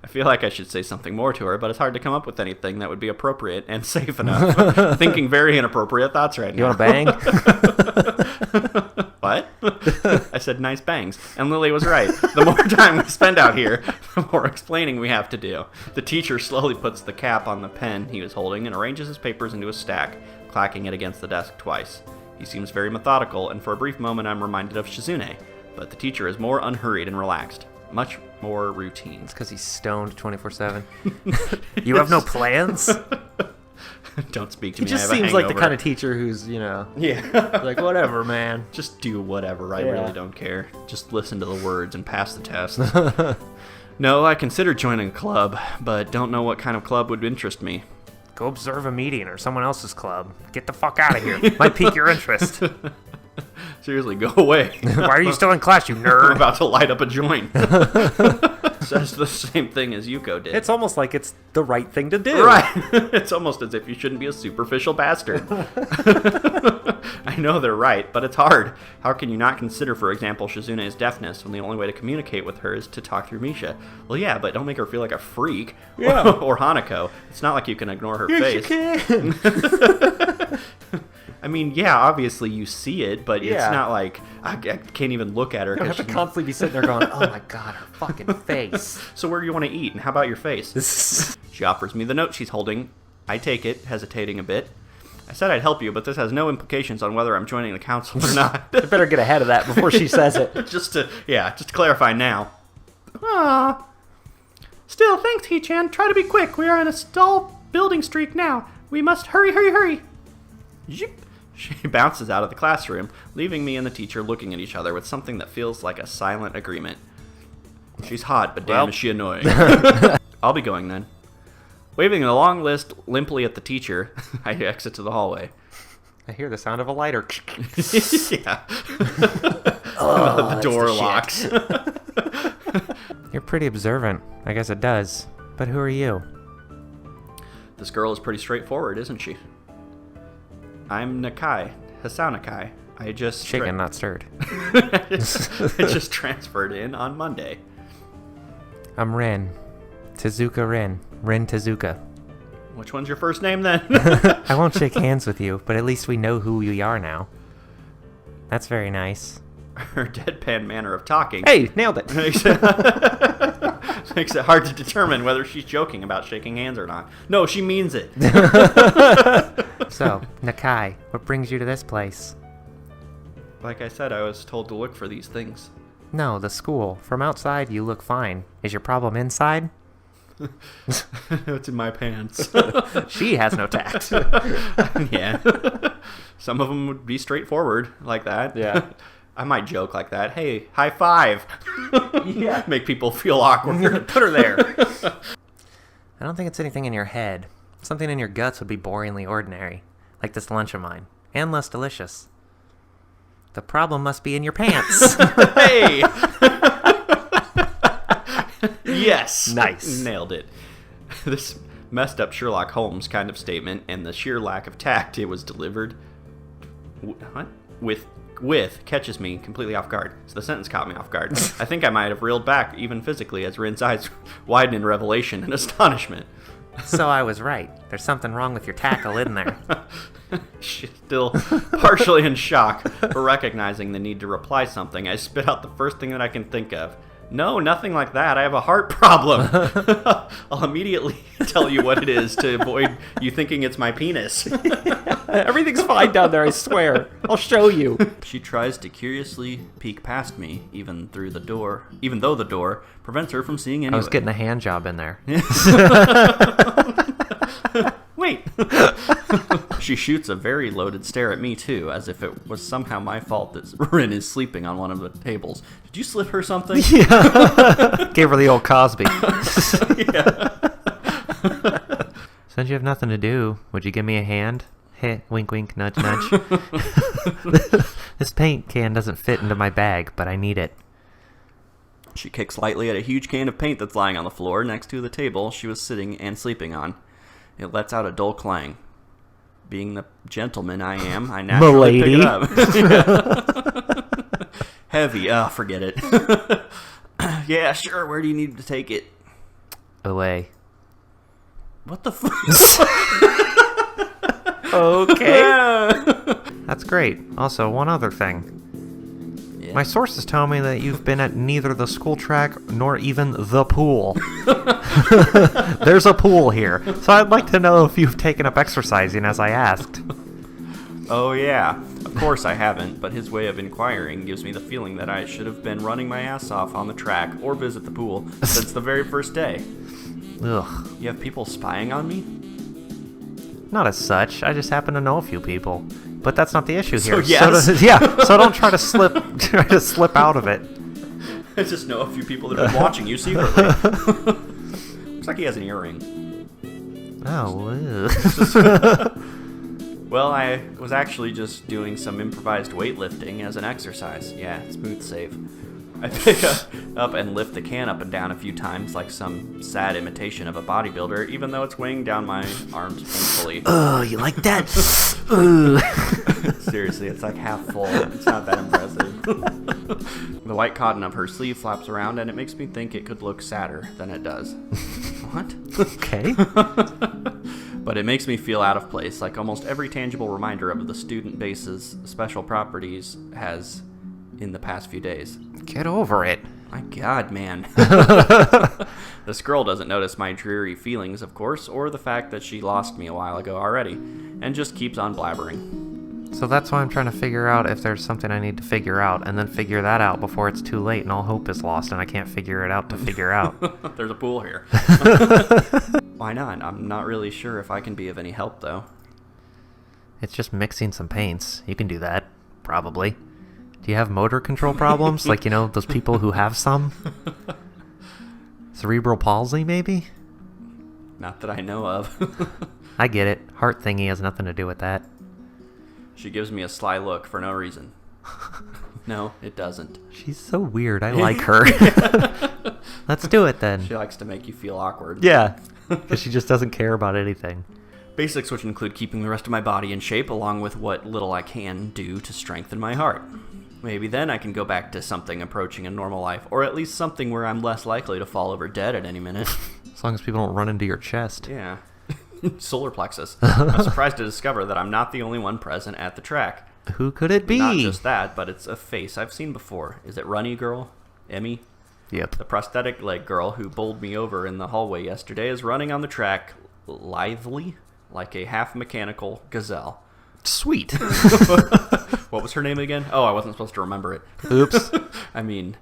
S2: I feel like I should say something more to her, but it's hard to come up with anything that would be appropriate and safe enough. Thinking very inappropriate thoughts right
S1: You
S2: now.
S1: want to bang?
S2: What? I said nice bangs, and Lily was right. The more time we spend out here, the more explaining we have to do. The teacher slowly puts the cap on the pen he was holding and arranges his papers into a stack, clacking it against the desk twice. He seems very methodical, and for a brief moment I'm reminded of Shizune, but the teacher is more unhurried and relaxed. Much more routine.
S1: It's because he's stoned 24/7. You have no plans?
S2: Don't speak to
S1: He
S2: me.
S1: just
S2: I have a
S1: seems like the
S2: hangover.
S1: kind of teacher who's, you know,
S2: Yeah.
S1: like, whatever, man.
S2: Just do whatever. I
S1: Yeah.
S2: really don't care. Just listen to the words and pass the test. No, I considered joining a club, but don't know what kind of club would interest me.
S1: Go observe a meeting or someone else's club. Get the fuck out of here. Might pique your interest.
S2: Seriously, go away.
S1: Why are you still in class, you
S2: I'm
S1: nerd?
S2: about to light up a joint. Says the same thing as Yuko did.
S1: It's almost like it's the right thing to do.
S2: Right. It's almost as if you shouldn't be a superficial bastard. I know they're right, but it's hard. How can you not consider, for example, Shizune's deafness when the only way to communicate with her is to talk through Misha? Well, yeah, but don't make her feel like a freak.
S1: Yeah.
S2: Or Hanako. It's not like you can ignore her face.
S1: Yes, you can.
S2: I mean, yeah, obviously you see it, but it's
S1: Yeah.
S2: not like I can't even look at her.
S1: You don't
S2: 'cause
S1: have to
S2: she-
S1: constantly be sitting there going, oh my god, her fucking face.
S2: So where do you want to eat, and how about your face? She offers me the note she's holding. I take it, hesitating a bit. I said I'd help you, but this has no implications on whether I'm joining the council or not.
S1: I better get ahead of that before she says it.
S2: just to clarify now.
S3: Ah. Still, thanks, Hee-chan. Try to be quick. We are on a stall building streak now. We must hurry.
S2: Zip. She bounces out of the classroom, leaving me and the teacher looking at each other with something that feels like a silent agreement. She's hot, but damn
S1: Well.
S2: is she annoying. I'll be going then. Waving a long list limply at the teacher, I exit to the hallway.
S1: I hear the sound of a lighter.
S2: Yeah. The door locks.
S1: You're pretty observant. I guess it does. But who are you?
S2: This girl is pretty straightforward, isn't she? I'm Nakai, Hasao Nakai. I just
S1: Shaken, not stirred.
S2: I just transferred in on Monday.
S1: I'm Rin. Tezuka Rin. Rin Tezuka.
S2: Which one's your first name then?
S1: I won't shake hands with you, but at least we know who we are now. That's very nice.
S2: Her deadpan manner of talking
S1: Hey, nailed it.
S2: makes it hard to determine whether she's joking about shaking hands or not. No, she means it.
S1: So, Nakai, what brings you to this place?
S2: Like I said, I was told to look for these things.
S1: No, the school. From outside, you look fine. Is your problem inside?
S2: It's in my pants.
S1: She has no tact.
S2: Yeah. Some of them would be straightforward like that.
S1: Yeah.
S2: I might joke like that. Hey, high five.
S1: Yeah.
S2: Make people feel awkward.
S1: Put her there. I don't think it's anything in your head. Something in your guts would be boringly ordinary, like this lunch of mine, and less delicious. The problem must be in your pants.
S2: Hey! Yes!
S1: Nice.
S2: Nailed it. This messed up Sherlock Holmes kind of statement and the sheer lack of tact it was delivered with catches me completely off guard. So the sentence caught me off guard. I think I might have reeled back, even physically, as Rin's eyes widened in revelation and astonishment.
S1: So I was right. There's something wrong with your tackle, isn't there?
S2: She's still partially in shock for recognizing the need to reply something. I spit out the first thing that I can think of. No, nothing like that. I have a heart problem. I'll immediately tell you what it is to avoid you thinking it's my penis.
S1: Everything's fine down there, I swear. I'll show you.
S2: She tries to curiously peek past me, even though the door prevents her from seeing anyway.
S1: I was getting a hand job in there.
S2: Wait. She shoots a very loaded stare at me, too, as if it was somehow my fault that Rin is sleeping on one of the tables. Did you slip her something?
S1: Yeah. Gave her the old Cosby.
S2: Yeah.
S1: Since you have nothing to do, would you give me a hand? Heh, wink, wink, nudge, nudge. This paint can doesn't fit into my bag, but I need it.
S2: She kicks lightly at a huge can of paint that's lying on the floor next to the table she was sitting and sleeping on. It lets out a dull clang. Being the gentleman I am, I naturally pick it up. Heavy. Forget it. Yeah, sure. Where do you need to take it?
S1: Away.
S2: What the fuck?
S1: Okay. That's great. Also, one other thing.
S2: Yeah.
S1: My sources tell me that you've been at neither the school track nor even the pool. There's a pool here, so I'd like to know if you've taken up exercising as I asked.
S2: Oh, yeah. Of course I haven't, but his way of inquiring gives me the feeling that I should have been running my ass off on the track or visit the pool since the very first day.
S1: Ugh.
S2: You have people spying on me?
S1: Not as such. I just happen to know a few people. But that's not the issue
S2: So,
S1: here.
S2: yes.
S1: So don't try to slip out of it.
S2: I just know a few people that have been watching you secretly. Looks like he has an earring.
S1: Oh.
S2: Well, I was actually just doing some improvised weightlifting as an exercise. Yeah, smooth save. I pick up and lift the can up and down a few times like some sad imitation of a bodybuilder, even though it's weighing down my arms painfully.
S1: Oh, you like that?
S2: Seriously, it's like half full. It's not that impressive. The white cotton of her sleeve flaps around, and it makes me think it could look sadder than it does. What?
S1: Okay.
S2: But it makes me feel out of place, like almost every tangible reminder of the student base's special properties has in the past few days.
S1: Get over it.
S2: My God, man. This girl doesn't notice my dreary feelings, of course, or the fact that she lost me a while ago already, and just keeps on blabbering.
S1: So that's why I'm trying to figure out if there's something I need to figure out, and then figure that out before it's too late and all hope is lost and I can't figure it out to figure out.
S2: There's a pool here. Why not? I'm not really sure if I can be of any help, though.
S1: It's just mixing some paints. You can do that, probably. Do you have motor control problems? Like, those people who have some? Cerebral palsy, maybe?
S2: Not that I know of.
S1: I get it. Heart thingy has nothing to do with that.
S2: She gives me a sly look for no reason. No, it doesn't.
S1: She's so weird. I like her. Let's do it then.
S2: She likes to make you feel awkward.
S1: Yeah, because she just doesn't care about anything.
S2: Basics which include keeping the rest of my body in shape, along with what little I can do to strengthen my heart. Maybe then I can go back to something approaching a normal life, or at least something where I'm less likely to fall over dead at any minute.
S1: As long as people don't run into your chest.
S2: Yeah. Solar plexus. I'm surprised to discover that I'm not the only one present at the track.
S1: Who could it be?
S2: Not just that, but it's a face I've seen before. Is it Runny Girl? Emmy?
S1: Yep.
S2: The prosthetic leg girl who bowled me over in the hallway yesterday is running on the track lithely, like a half-mechanical gazelle.
S1: Sweet.
S2: What was her name again? Oh, I wasn't supposed to remember it.
S1: Oops.
S2: I mean,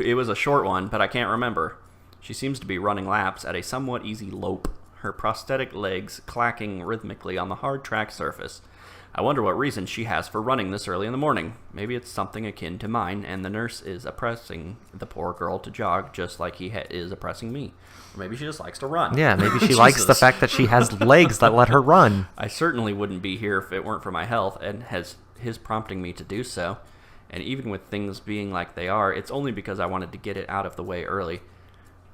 S2: it was a short one, but I can't remember. She seems to be running laps at a somewhat easy lope, her prosthetic legs clacking rhythmically on the hard track surface. I wonder what reason she has for running this early in the morning. Maybe it's something akin to mine, and the nurse is oppressing the poor girl to jog just like he is oppressing me. Or maybe she just likes to run.
S1: Yeah, maybe she likes the fact that she has legs that let her run.
S2: I certainly wouldn't be here if it weren't for my health, and his prompting me to do so. And even with things being like they are, it's only because I wanted to get it out of the way early.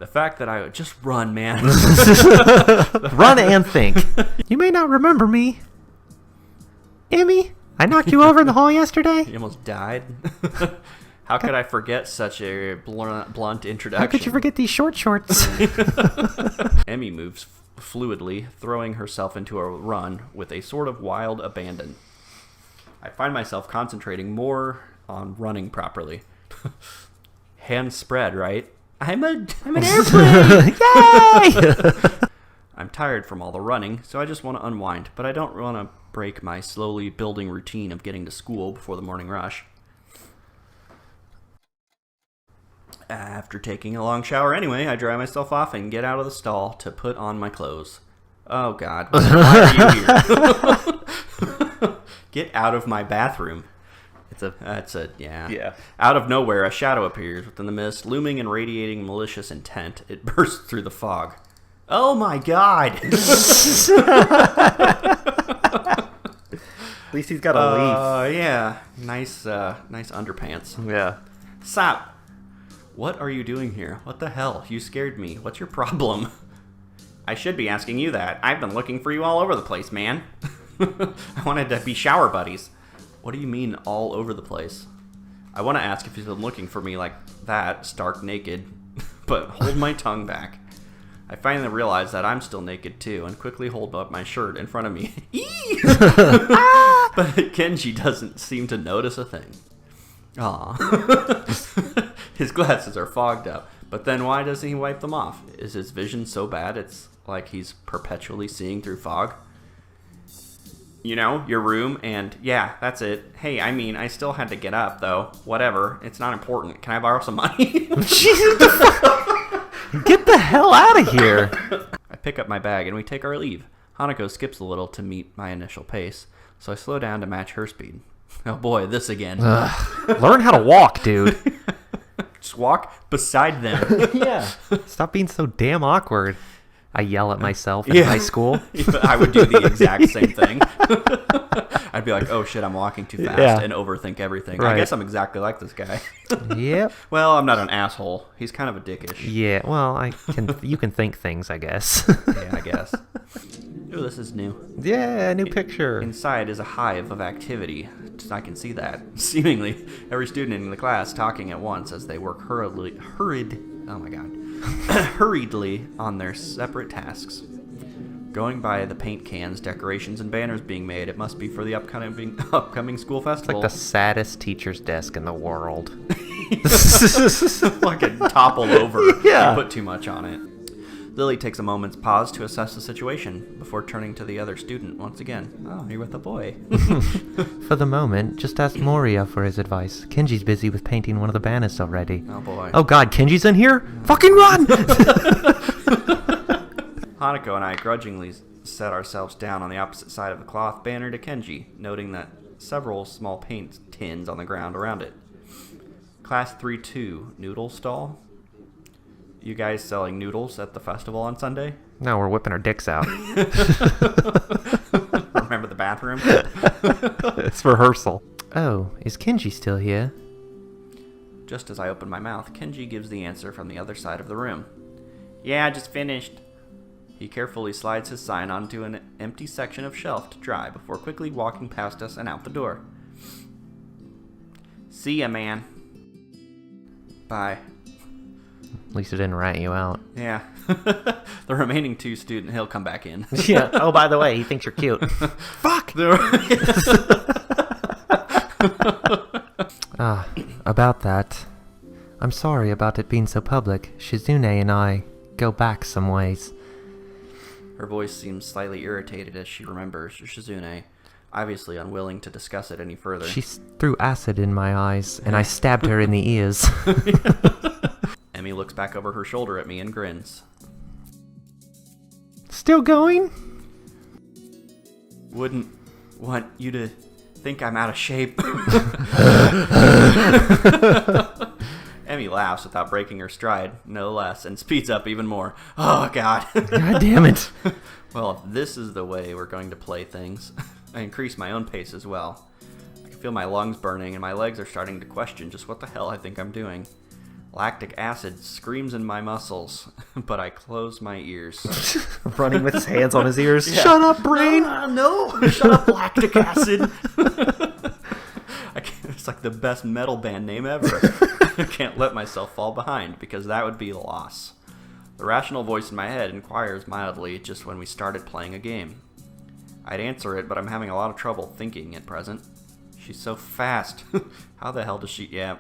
S2: The fact that I would just run, man.
S1: Run and think. You may not remember me. Emmy, I knocked you over in the hall yesterday.
S2: You almost died. How could I forget such a blunt introduction?
S1: How could you forget these short shorts?
S2: Emmy moves fluidly, throwing herself into a run with a sort of wild abandon. I find myself concentrating more on running properly. Hands spread, right? I'm an airplane! Yay! I'm tired from all the running, so I just want to unwind, but I don't want to break my slowly building routine of getting to school before the morning rush. After taking a long shower anyway, I dry myself off and get out of the stall to put on my clothes. Oh, God. Why are you here? Get out of my bathroom. Yeah. Out of nowhere, a shadow appears within the mist, looming and radiating malicious intent. It bursts through the fog. Oh, my God.
S1: At least he's got a leaf.
S2: Yeah. Nice underpants.
S1: Yeah.
S2: Stop. What are you doing here? What the hell? You scared me. What's your problem? I should be asking you that. I've been looking for you all over the place, man. I wanted to be shower buddies. What do you mean all over the place? I want to ask if you've been looking for me like that, stark naked, but hold my tongue back. I finally realize that I'm still naked too, and quickly hold up my shirt in front of me. But Kenji doesn't seem to notice a thing. Aw. His glasses are fogged up, but then why doesn't he wipe them off? Is his vision so bad it's like he's perpetually seeing through fog? You know, your room, and yeah, that's it. Hey, I mean, I still had to get up, though. Whatever. It's not important. Can I borrow some money?
S1: Get the hell out of here.
S2: I pick up my bag, and we take our leave. Hanako skips a little to meet my initial pace, so I slow down to match her speed. Oh boy, this again.
S1: Learn how to walk, dude.
S2: Just walk beside them.
S1: Yeah. Stop being so damn awkward. I yell at myself in high school.
S2: I would do the exact same thing. I'd be like, oh shit, I'm walking too fast and overthink everything.
S1: Right.
S2: I guess I'm exactly like this guy.
S1: Yep.
S2: Well, I'm not an asshole. He's kind of a dickish.
S1: Yeah, well, you can think things, I guess.
S2: Yeah, I guess. Ooh, this is new.
S1: Yeah, new picture.
S2: Inside is a hive of activity. I can see that. Seemingly, every student in the class talking at once as they work hurriedly on their separate tasks. Going by the paint cans, decorations, and banners being made, it must be for the upcoming school
S1: It's
S2: festival.
S1: like the saddest teacher's desk in the world.
S2: Fucking topple over.
S1: Yeah.
S2: You put too much on it. Lily takes a moment's pause to assess the situation before turning to the other student once again. Oh, you're with a boy.
S1: For the moment, just ask Moria for his advice. Kenji's busy with painting one of the banners already.
S2: Oh boy.
S1: Oh god, Kenji's in here? Fucking run!
S2: Hanako and I grudgingly set ourselves down on the opposite side of the cloth banner to Kenji, noting that several small paint tins on the ground around it. Class 3-2, noodle stall? You guys selling noodles at the festival on Sunday?
S1: Now we're whipping our dicks out.
S2: Remember the bathroom?
S1: It's rehearsal. Oh, is Kenji still here?
S2: Just as I open my mouth, Kenji gives the answer from the other side of the room. Yeah, I just finished. He carefully slides his sign onto an empty section of shelf to dry before quickly walking past us and out the door. See ya, man. Bye.
S1: At least it didn't rat you out.
S2: Yeah. The remaining two students, he'll come back in.
S1: Yeah. Oh, by the way, he thinks you're cute. Fuck! About that. I'm sorry about it being so public. Shizune and I go back some ways.
S2: Her voice seems slightly irritated as she remembers Shizune, obviously unwilling to discuss it any further.
S1: She threw acid in my eyes, and I stabbed her in the ears.
S2: Emmy looks back over her shoulder at me and grins.
S1: Still going?
S2: Wouldn't want you to think I'm out of shape. Emmy laughs without breaking her stride, no less, and speeds up even more. Oh, God.
S1: God damn it.
S2: Well, if this is the way we're going to play things, I increase my own pace as well. I can feel my lungs burning, and my legs are starting to question just what the hell I think I'm doing. Lactic acid screams in my muscles, but I close my ears.
S1: Running with his hands on his ears.
S2: Yeah.
S1: Shut up, brain!
S2: No! Shut up, lactic acid! It's like the best metal band name ever. I can't let myself fall behind, because that would be a loss. The rational voice in my head inquires mildly just when we started playing a game. I'd answer it, but I'm having a lot of trouble thinking at present. She's so fast. How the hell does she... Yeah,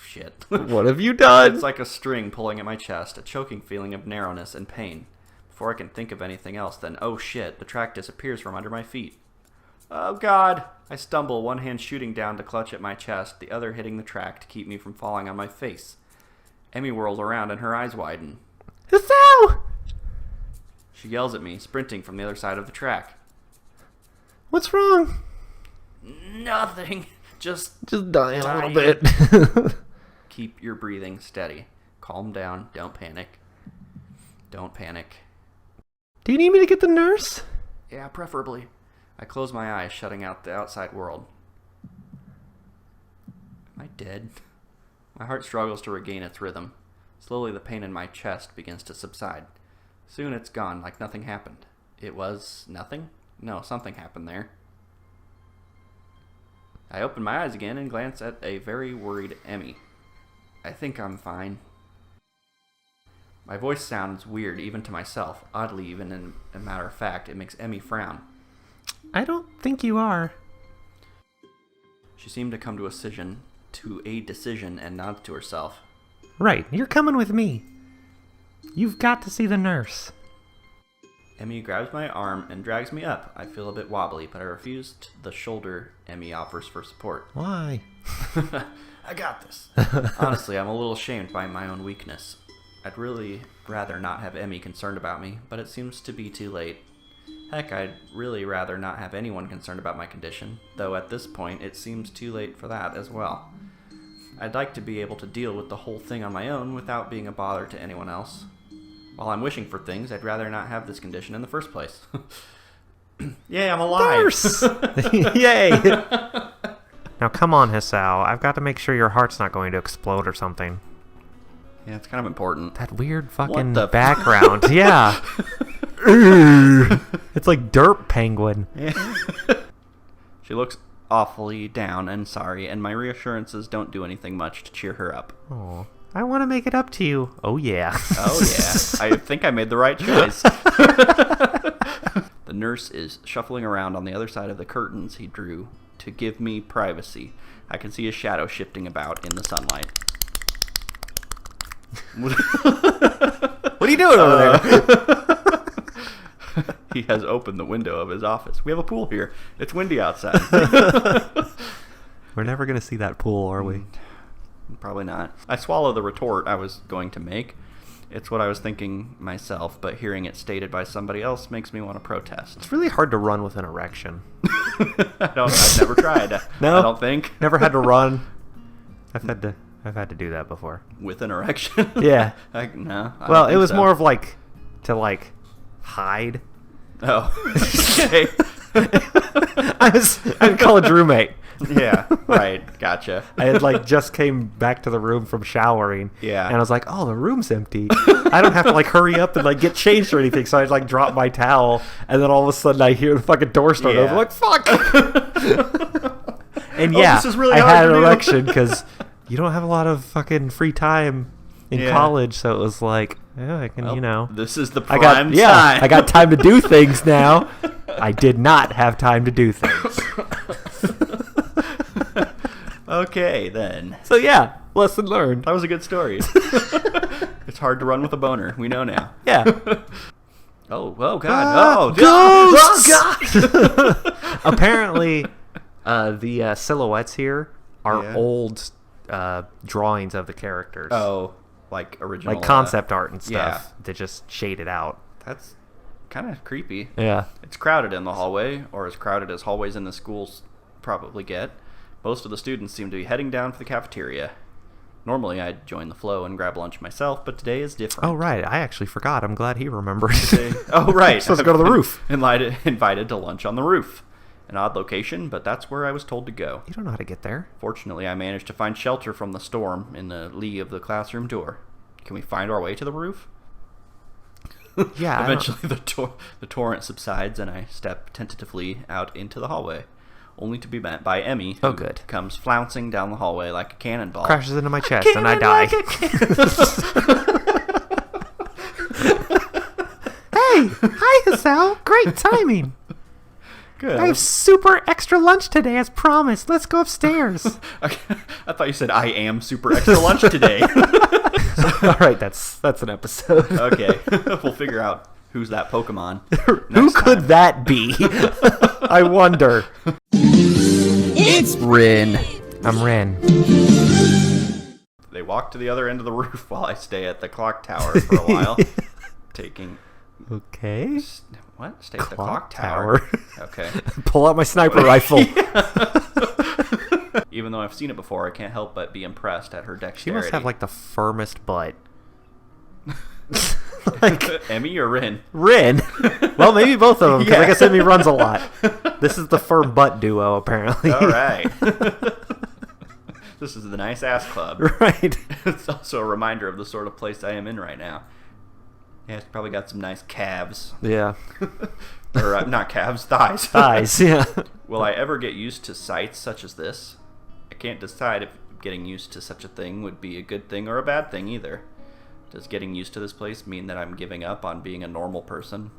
S2: shit.
S1: What have you done?
S2: It's like a string pulling at my chest, a choking feeling of narrowness and pain. Before I can think of anything else, then, oh shit, the track disappears from under my feet. Oh god! I stumble, one hand shooting down to clutch at my chest, the other hitting the track to keep me from falling on my face. Emmy whirls around and her eyes widen.
S1: Hussau!
S2: She yells at me, sprinting from the other side of the track.
S1: What's wrong?
S2: Nothing. Just
S1: dying a little
S2: dying.
S1: bit.
S2: Keep your breathing steady. Calm down. Don't panic. Don't panic.
S1: Do you need me to get the nurse?
S2: Yeah, preferably. I close my eyes, shutting out the outside world. Am I dead? My heart struggles to regain its rhythm. Slowly, the pain in my chest begins to subside. Soon it's gone, like nothing happened. It was nothing? No, something happened there. I open my eyes again and glance at a very worried Emmy. I think I'm fine. My voice sounds weird even to myself. Oddly, even in a matter of fact, it makes Emmy frown.
S1: I don't think you are.
S2: She seemed to come to a decision and nods to herself.
S1: Right, you're coming with me. You've got to see the nurse.
S2: Emmy grabs my arm and drags me up. I feel a bit wobbly, but I refuse the shoulder Emmy offers for support.
S1: Why?
S2: I got this. Honestly, I'm a little ashamed by my own weakness. I'd really rather not have Emmy concerned about me, but it seems to be too late. Heck, I'd really rather not have anyone concerned about my condition, though at this point it seems too late for that as well. I'd like to be able to deal with the whole thing on my own without being a bother to anyone else. While I'm wishing for things, I'd rather not have this condition in the first place. Yay, I'm alive!
S1: Nurse! Yay! Now come on, Hisao. I've got to make sure your heart's not going to explode or something.
S2: Yeah, it's kind of important.
S1: That weird fucking
S2: the
S1: background. Yeah. It's like Derp Penguin.
S2: Yeah. She looks awfully down and sorry, and my reassurances don't do anything much to cheer her up.
S1: Oh, I want to make it up to you. Oh, yeah.
S2: Oh, yeah. I think I made the right choice. The nurse is shuffling around on the other side of the curtains he drew to give me privacy. I can see his shadow shifting about in the sunlight.
S1: What are you doing over there?
S2: He has opened the window of his office. We have a pool here. It's windy outside.
S1: We're never going to see that pool, are we?
S2: Probably not. I swallow the retort I was going to make. It's what I was thinking myself, but hearing it stated by somebody else makes me want to protest.
S1: It's really hard to run with an erection.
S2: I've never tried.
S1: No?
S2: I don't think.
S1: Never had to run. I've had to do that before.
S2: With an erection?
S1: Yeah.
S2: No.
S1: Well, it was more of like to hide.
S2: Oh. Okay.
S1: I had a college roommate.
S2: Yeah, right. Gotcha.
S1: I had just came back to the room from showering.
S2: Yeah.
S1: And I was like, oh, the room's empty. I don't have to hurry up and get changed or anything. So I drop my towel, and then all of a sudden I hear the fucking door start over. I'm like, fuck. And yeah,
S2: this is really
S1: I
S2: hard
S1: had
S2: to
S1: an
S2: do.
S1: erection because you don't have a lot of fucking free time in college. So it was like, yeah, I can,
S2: This is the prime time.
S1: I got time to do things now. I did not have time to do things.
S2: Okay, then.
S1: So yeah, lesson learned.
S2: That was a good story. It's hard to run with a boner. We know now.
S1: Yeah.
S2: Oh God.
S1: Ghosts! Oh, God. Apparently, the silhouettes here are old drawings of the characters.
S2: Oh, like original.
S1: Like concept art and stuff.
S2: yeah.
S1: That just shaded out.
S2: That's kind of creepy.
S1: Yeah.
S2: It's crowded in the hallway, or as crowded as hallways in the schools probably get. Most of the students seem to be heading down for the cafeteria. Normally, I'd join the flow and grab lunch myself, but today is different.
S1: Oh, right. I actually forgot. I'm glad he remembered.
S2: Oh, right.
S1: Supposed to go to the roof.
S2: Invited to lunch on the roof. An odd location, but that's where I was told to go.
S1: You don't know how to get there.
S2: Fortunately, I managed to find shelter from the storm in the lee of the classroom door. Can we find our way to the roof?
S1: Yeah.
S2: Eventually, the torrent subsides, and I step tentatively out into the hallway, only to be met by Emmy, who
S1: good.
S2: comes flouncing down the hallway like a cannonball.
S1: Crashes into my chest and I die. Hey! Hi, Hasao. Great timing.
S2: Good.
S1: I have super extra lunch today as promised. Let's go upstairs.
S2: I thought you said I am super extra lunch today.
S1: All right, that's an episode.
S2: Okay, we'll figure out who's that Pokemon.
S1: Who could that be? I wonder.
S5: It's Rin.
S1: I'm Ren.
S2: They walk to the other end of the roof while I stay at the clock tower for a while. Taking...
S1: Okay.
S2: What? Stay at the clock tower? Okay.
S1: Pull out my sniper rifle.
S2: Even though I've seen it before, I can't help but be impressed at her
S1: She
S2: dexterity.
S1: must have the firmest butt.
S2: Emmy or Rin?
S1: Rin. Well, maybe both of them, because
S2: Yeah.
S1: like I said, he runs a lot. This is the firm butt duo, apparently.
S2: All right. This is the Nice Ass Club.
S1: Right.
S2: It's also a reminder of the sort of place I am in right now. Yeah, it's probably got some nice calves.
S1: Yeah.
S2: Or, not calves, thighs.
S1: Thighs, yeah.
S2: Will I ever get used to sights such as this? I can't decide if getting used to such a thing would be a good thing or a bad thing either. Does getting used to this place mean that I'm giving up on being a normal person?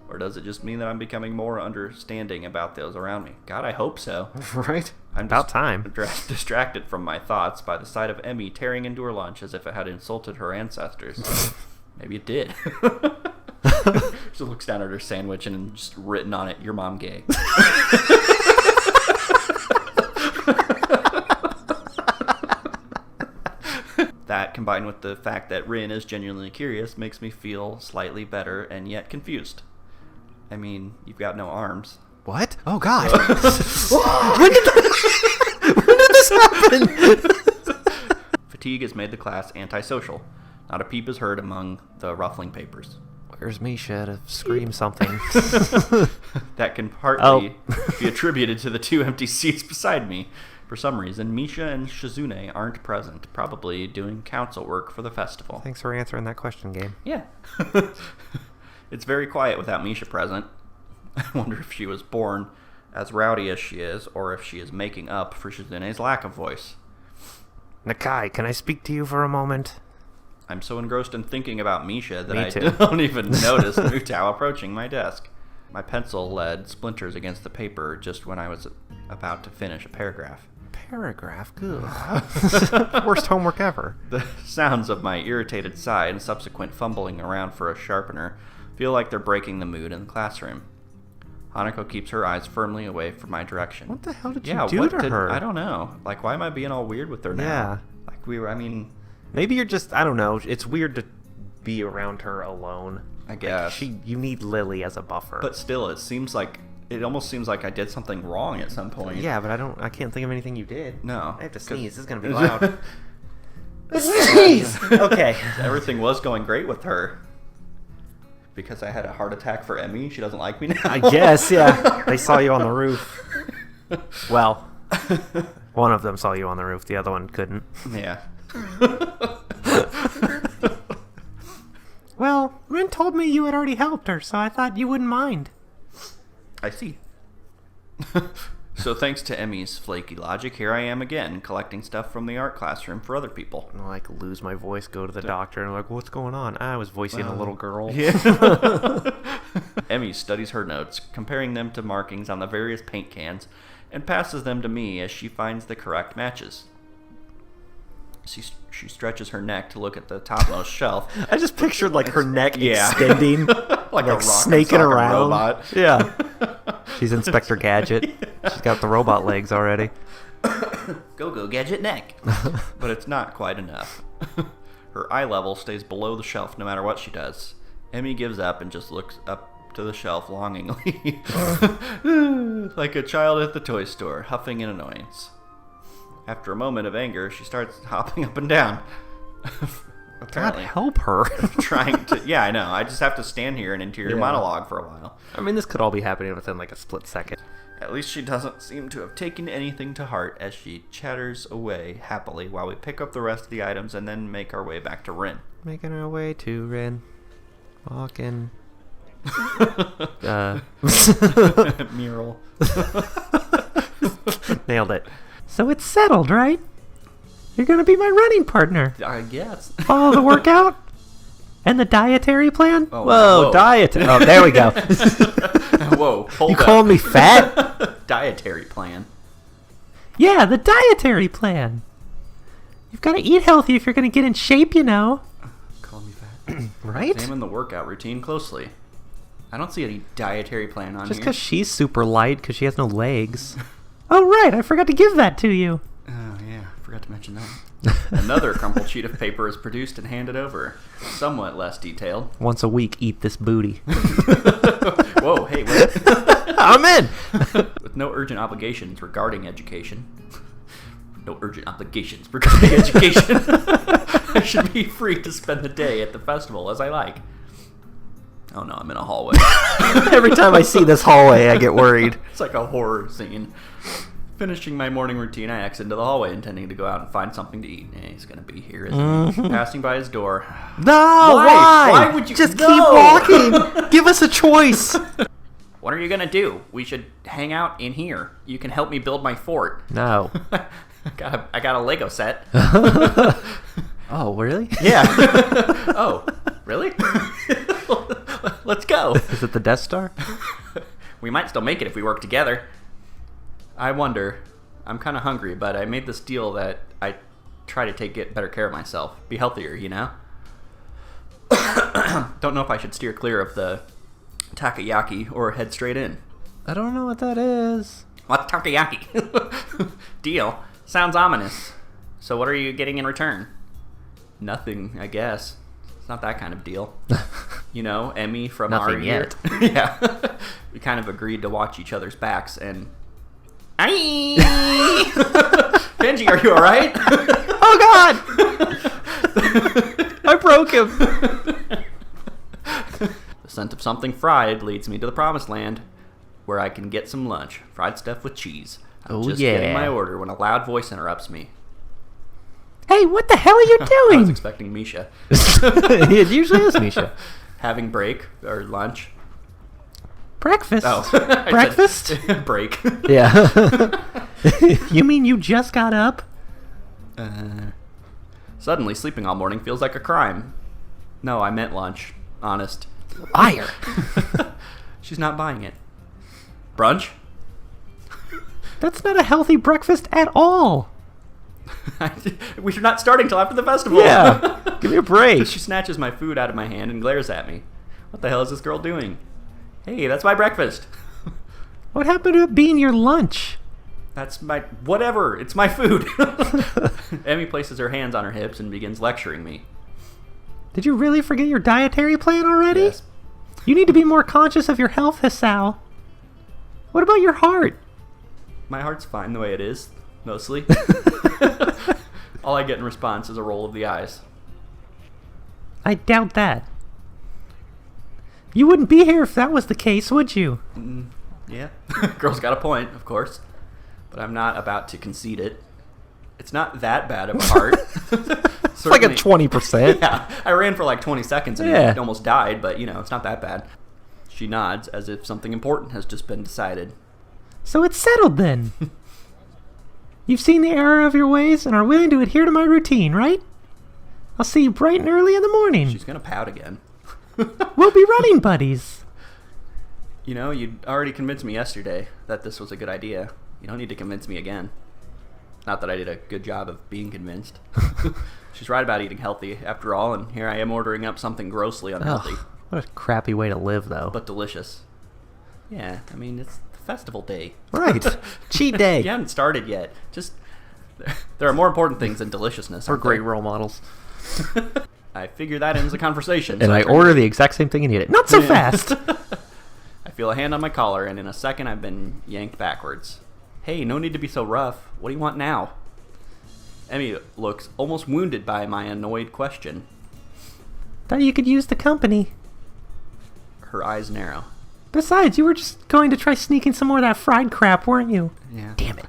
S2: Or does it just mean that I'm becoming more understanding about those around me? God, I hope so.
S1: Right.
S2: I'm
S1: About
S2: just
S1: time.
S2: distracted from my thoughts by the sight of Emmy tearing into her lunch as if it had insulted her ancestors. Maybe it did. She looks down at her sandwich and just written on it, "Your mom gay." That, combined with the fact that Rin is genuinely curious, makes me feel slightly better and yet confused. I mean, you've got no arms.
S1: What? Oh, God. When did this happen?
S2: Fatigue has made the class antisocial. Not a peep is heard among the ruffling papers.
S1: Where's Misha to scream something?
S2: That can partly be attributed to the 2 empty seats beside me. For some reason, Misha and Shizune aren't present, probably doing council work for the festival.
S1: Thanks for answering that question, Game.
S2: Yeah. It's very quiet without Misha present. I wonder if she was born as rowdy as she is, or if she is making up for Shizune's lack of voice.
S1: Nakai, can I speak to you for a moment?
S2: I'm so engrossed in thinking about Misha that
S1: Me
S2: I
S1: too.
S2: don't even notice Mutao approaching my desk. My pencil led splinters against the paper just when I was about to finish a paragraph.
S1: Paragraph? Good. Worst homework ever.
S2: The sounds of my irritated sigh and subsequent fumbling around for a sharpener feel like they're breaking the mood in the classroom. Hanako keeps her eyes firmly away from my direction.
S1: What the hell did you do to her?
S2: I don't know. Like, why am I being all weird with her now?
S1: Yeah.
S2: Like,
S1: Maybe you're just, I don't know, it's weird to be around her alone.
S2: I guess.
S1: You need Lily as a buffer.
S2: But still, it almost seems like I did something wrong at some point.
S1: Yeah, but I can't think of anything you did.
S2: No.
S1: I have to sneeze. This is going to be loud.
S3: Sneeze!
S1: Okay.
S2: Everything was going great with her. Because I had a heart attack for Emmy. She doesn't like me now.
S1: I guess, yeah. They saw you on the roof. Well, one of them saw you on the roof. The other one couldn't.
S2: Yeah.
S3: Well, Rin told me you had already helped her, so I thought you wouldn't mind.
S2: I see. So thanks to Emmy's flaky logic, here I am again, collecting stuff from the art classroom for other people.
S1: And I lose my voice, go to the doctor, and like, what's going on? I was voicing a little girl.
S2: Yeah. Emmy studies her notes, comparing them to markings on the various paint cans, and passes them to me as she finds the correct matches. She stretches her neck to look at the topmost shelf.
S1: I just pictured like her neck
S2: Yeah.
S1: extending,
S2: like a rock
S1: snaking around.
S2: robot.
S1: Yeah. She's Inspector Gadget. She's got the robot legs already.
S2: Go gadget neck. But it's not quite enough. Her eye level stays below the shelf no matter what she does. Emmy gives up and just looks up to the shelf longingly. Like a child at the toy store, huffing in annoyance. After a moment of anger, she starts hopping up and down.
S1: God
S2: Apparently.
S1: help her.
S2: Trying to... Yeah, I know. I just have to stand here and interior monologue for a while.
S1: I mean, this could all be happening within like a split second.
S2: At least she doesn't seem to have taken anything to heart as she chatters away happily while we pick up the rest of the items and then make our way back to Rin.
S1: Making our way to Rin. Walking.
S2: Mural.
S1: Nailed it. So it's settled, right? You're gonna be my running partner.
S2: I guess.
S3: Follow the workout? And the dietary plan?
S2: Oh,
S1: Whoa, diet. Oh, there we go.
S2: Whoa, hold
S1: You
S2: up.
S1: calling me fat?
S2: Dietary plan.
S3: Yeah, the dietary plan. You've got to eat healthy if you're going to get in shape, you know.
S2: Call me fat.
S1: Right?
S2: Examine the workout routine closely. I don't see any dietary plan on
S1: Just
S2: here.
S1: because she's super light because she has no legs.
S3: Oh, right, I forgot to give that to you.
S2: Oh, yeah. Forgot to mention that. Another crumpled sheet of paper is produced and handed over. Somewhat less detailed.
S1: Once a week, eat this booty.
S2: Whoa, hey, wait.
S1: I'm in!
S2: With no urgent obligations regarding education. No urgent obligations regarding education. I should be free to spend the day at the festival as I like. Oh no, I'm in a hallway.
S1: Every time I see this hallway, I get worried.
S2: It's like a horror scene. Finishing my morning routine, I exit into the hallway, intending to go out and find something to eat. He's gonna be here, isn't he? Passing by his door.
S1: No,
S2: Why? Why would you-
S1: Just
S2: No.
S1: keep walking. Give us a choice.
S2: What are you gonna do? We should hang out in here. You can help me build my fort.
S1: No.
S2: I got a Lego set.
S1: Oh, really?
S2: Yeah. Oh, really? Let's go.
S1: Is it the Death Star?
S2: We might still make it if we work together. I wonder. I'm kind of hungry, but I made this deal that I try to get better care of myself. Be healthier, you know? Don't know if I should steer clear of the takoyaki or head straight in.
S1: I don't know what that is.
S2: What's takoyaki? Deal. Sounds ominous. So what are you getting in return? Nothing, I guess. It's not that kind of deal. You know, Emmy from
S5: Nothing
S2: our
S5: yet.
S2: year. Yeah. We kind of agreed to watch each other's backs and... Benji, are you alright?
S5: Oh God! I broke him.
S2: The scent of something fried leads me to the promised land, where I can get some lunch. Fried stuff with cheese. I'm
S5: Oh,
S2: just
S5: yeah.
S2: getting my order when a loud voice interrupts me.
S3: Hey, what the hell are you
S2: I was
S3: doing?
S2: expecting Misha.
S5: It usually is Misha.
S2: Having break or lunch.
S3: Breakfast?
S2: Oh, I said
S3: Breakfast?
S2: break.
S5: Yeah.
S3: You mean you just got up?
S2: Suddenly, sleeping all morning feels like a crime. No, I meant lunch. Honest.
S5: Liar.
S2: She's not buying it. Brunch?
S3: That's not a healthy breakfast at all.
S2: We're not starting till after the festival.
S5: Yeah. Give me a break.
S2: She snatches my food out of my hand and glares at me. What the hell is this girl doing? Hey, that's my breakfast.
S3: What happened to it being your lunch?
S2: That's my... Whatever. It's my food. Emmy places her hands on her hips and begins lecturing me.
S3: Did you really forget your dietary plan already?
S2: Yes.
S3: You need to be more conscious of your health, Hasao. What about your heart?
S2: My heart's fine the way it is, mostly. All I get in response is a roll of the eyes.
S3: I doubt that. You wouldn't be here if that was the case, would you?
S2: Yeah. Girl's got a point, of course. But I'm not about to concede it. It's not that bad of a heart.
S5: It's like a 20%.
S2: Yeah, I ran for like 20 seconds and
S5: Yeah.
S2: almost died, but you know, it's not that bad. She nods as if something important has just been decided.
S3: So it's settled then. You've seen the error of your ways and are willing to adhere to my routine, right? I'll see you bright and early in the morning.
S2: She's gonna pout again.
S3: We'll be running buddies.
S2: You know, you'd already convinced me yesterday that this was a good idea. You don't need to convince me again. Not that I did a good job of being convinced. She's right about eating healthy, after all, and here I am ordering up something grossly unhealthy,
S5: Ugh, what a crappy way to live, though.
S2: but delicious. Yeah, I mean, it's the festival day.
S5: Right. Cheat day.
S2: You haven't started yet. Just, there are more important things than deliciousness.
S5: We're
S2: aren't
S5: great
S2: there?
S5: role models.
S2: I figure that ends the conversation.
S5: And
S2: so
S5: I
S2: turn
S5: order
S2: to-
S5: the exact same thing and eat it.
S3: Not so fast.
S2: I feel a hand on my collar, and in a second I've been yanked backwards. Hey, no need to be so rough. What do you want now? Emmy looks almost wounded by my annoyed question.
S3: Thought you could use the company.
S2: Her eyes narrow.
S3: Besides, you were just going to try sneaking some more of that fried crap, weren't you?
S2: Yeah.
S5: Damn it.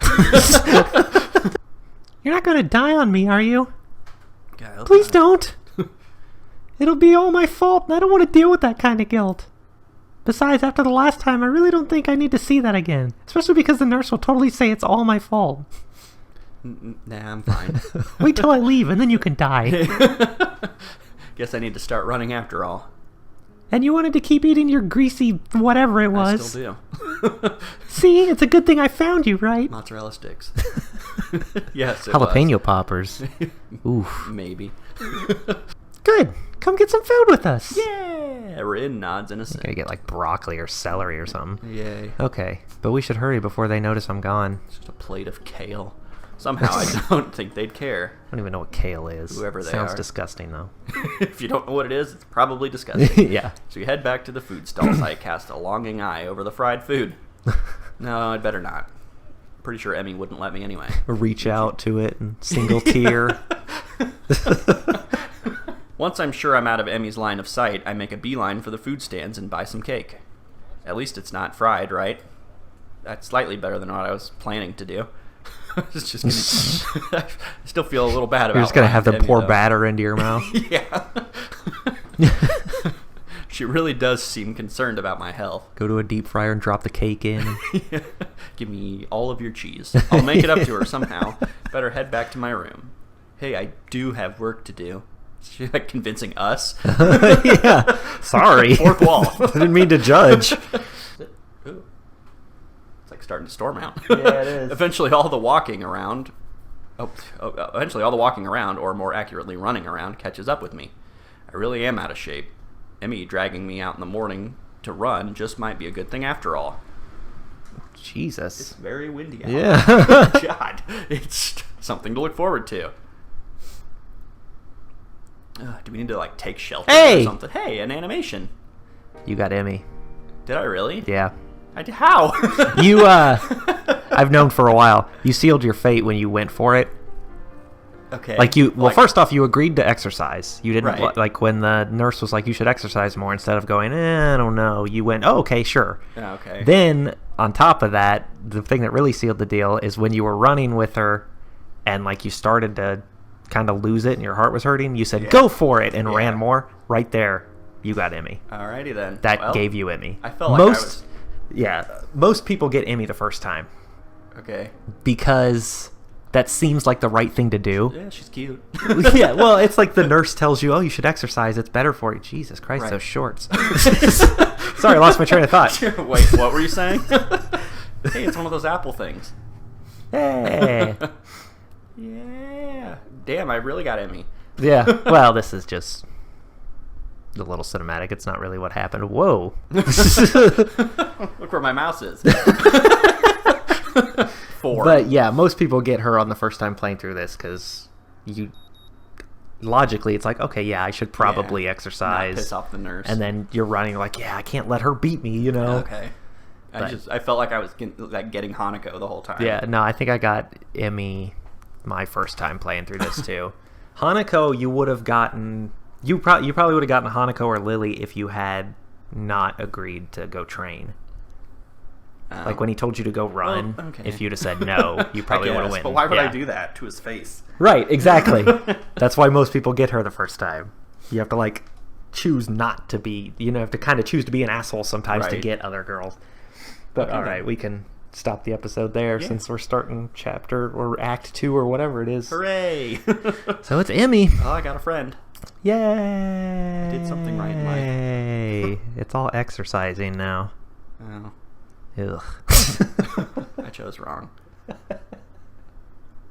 S3: You're not going to die on me, are you?
S2: God,
S3: Please don't. It'll be all my fault, and I don't want to deal with that kind of guilt. Besides, after the last time, I really don't think I need to see that again. Especially because the nurse will totally say it's all my fault.
S2: Nah, I'm fine.
S3: Wait till I leave, and then you can die.
S2: Guess I need to start running after all.
S3: And you wanted to keep eating your greasy whatever it
S2: I
S3: was.
S2: still do.
S3: See, it's a good thing I found you, right?
S2: Mozzarella sticks. Yes, it
S5: Jalapeno poppers. Oof.
S2: was. Maybe.
S3: Good. Come get some food with us.
S2: Yeah, Rin nods innocent.
S5: Gotta get like broccoli or celery or something.
S2: Yay.
S5: Okay, but we should hurry before they notice I'm gone.
S2: It's just a plate of kale. Somehow I don't think they'd care.
S5: I don't even know what kale is.
S2: Whoever they
S5: Sounds
S2: are.
S5: disgusting, though.
S2: If you don't know what it is, it's probably disgusting.
S5: Yeah.
S2: So you head back to the food stalls. I cast a longing eye over the fried food. No, I'd better not. Pretty sure Emmy wouldn't let me anyway.
S5: Reach out to it and single tear.
S2: Once I'm sure I'm out of Emmy's line of sight, I make a beeline for the food stands and buy some cake. At least it's not fried, right? That's slightly better than what I was planning to do. It's just gonna, I still feel a little bad about
S5: You're just gonna
S2: lying
S5: have
S2: to
S5: to
S2: Emmy,
S5: pour
S2: though.
S5: batter into your mouth.
S2: Yeah. She really does seem concerned about my health.
S5: Go to a deep fryer and drop the cake in.
S2: Give me all of your cheese. I'll make it up to her somehow. Better head back to my room. Hey, I do have work to do. Is she like convincing us?
S5: Yeah. Sorry.
S2: Fourth wall.
S5: I didn't mean to judge.
S2: Ooh. It's like starting to storm out.
S5: Yeah, it is.
S2: Eventually, all the walking around, or more accurately, running around, catches up with me. I really am out of shape. Emmy dragging me out in the morning to run just might be a good thing after all. It's
S5: Jesus.
S2: very windy out.
S5: Yeah.
S2: God, it's something to look forward to. Do we need to like take shelter
S5: Hey!
S2: or something? Hey, an animation.
S5: You got Emmy.
S2: Did I really?
S5: Yeah.
S2: How?
S5: You, I've known for a while. You sealed your fate when you went for it.
S2: Okay.
S5: Well, first off, you agreed to exercise. You didn't,
S2: Right.
S5: like, when the nurse was like, you should exercise more, instead of going, I don't know, you went, oh, okay, sure.
S2: Oh, okay.
S5: Then, on top of that, the thing that really sealed the deal is when you were running with her and, like, you started to kind of lose it and your heart was hurting, you said, go for it, and ran more. Right there, you got Emmy.
S2: Alrighty then.
S5: That gave you Emmy.
S2: I felt like I was...
S5: Yeah, most people get Emmy the first time.
S2: Okay.
S5: Because that seems like the right thing to do.
S2: Yeah, she's cute.
S5: Yeah, well, it's like the nurse tells you, oh, you should exercise. It's better for you. Jesus Christ,
S2: Right.
S5: those shorts. Sorry, I lost my train of thought.
S2: Wait, what were you saying? Hey, it's one of those Apple things.
S5: Hey.
S2: Yeah. Damn, I really got Emmy.
S5: Yeah, well, this is just a little cinematic. It's not really what happened. Whoa.
S2: Look where my mouse is. 4.
S5: But yeah, most people get her on the first time playing through this because logically it's like, okay, yeah, I should probably exercise.
S2: Not piss off the nurse.
S5: And then you're running like, yeah, I can't let her beat me, you know?
S2: Okay. I felt like I was getting Hanako the whole time.
S5: Yeah, no, I think I got Emmy my first time playing through this too. Hanako, you would have gotten... You probably would have gotten Hanako or Lily if you had not agreed to go train. Like when he told you to go run,
S2: well, okay.
S5: if you'd have said no, you probably would have went.
S2: But why would I do that to his face?
S5: Right, exactly. That's why most people get her the first time. You have to like choose not to be. You know, have to kind of choose to be an asshole sometimes to
S2: Right.
S5: get other girls. But all right, we can stop the episode there since we're starting chapter or act 2 or whatever it is.
S2: Hooray!
S5: So it's Emmy.
S2: Oh, I got a friend.
S5: Yay!
S2: I did something right in life.
S5: Yay! It's all exercising now.
S2: Oh,
S5: Ugh.
S2: I chose wrong.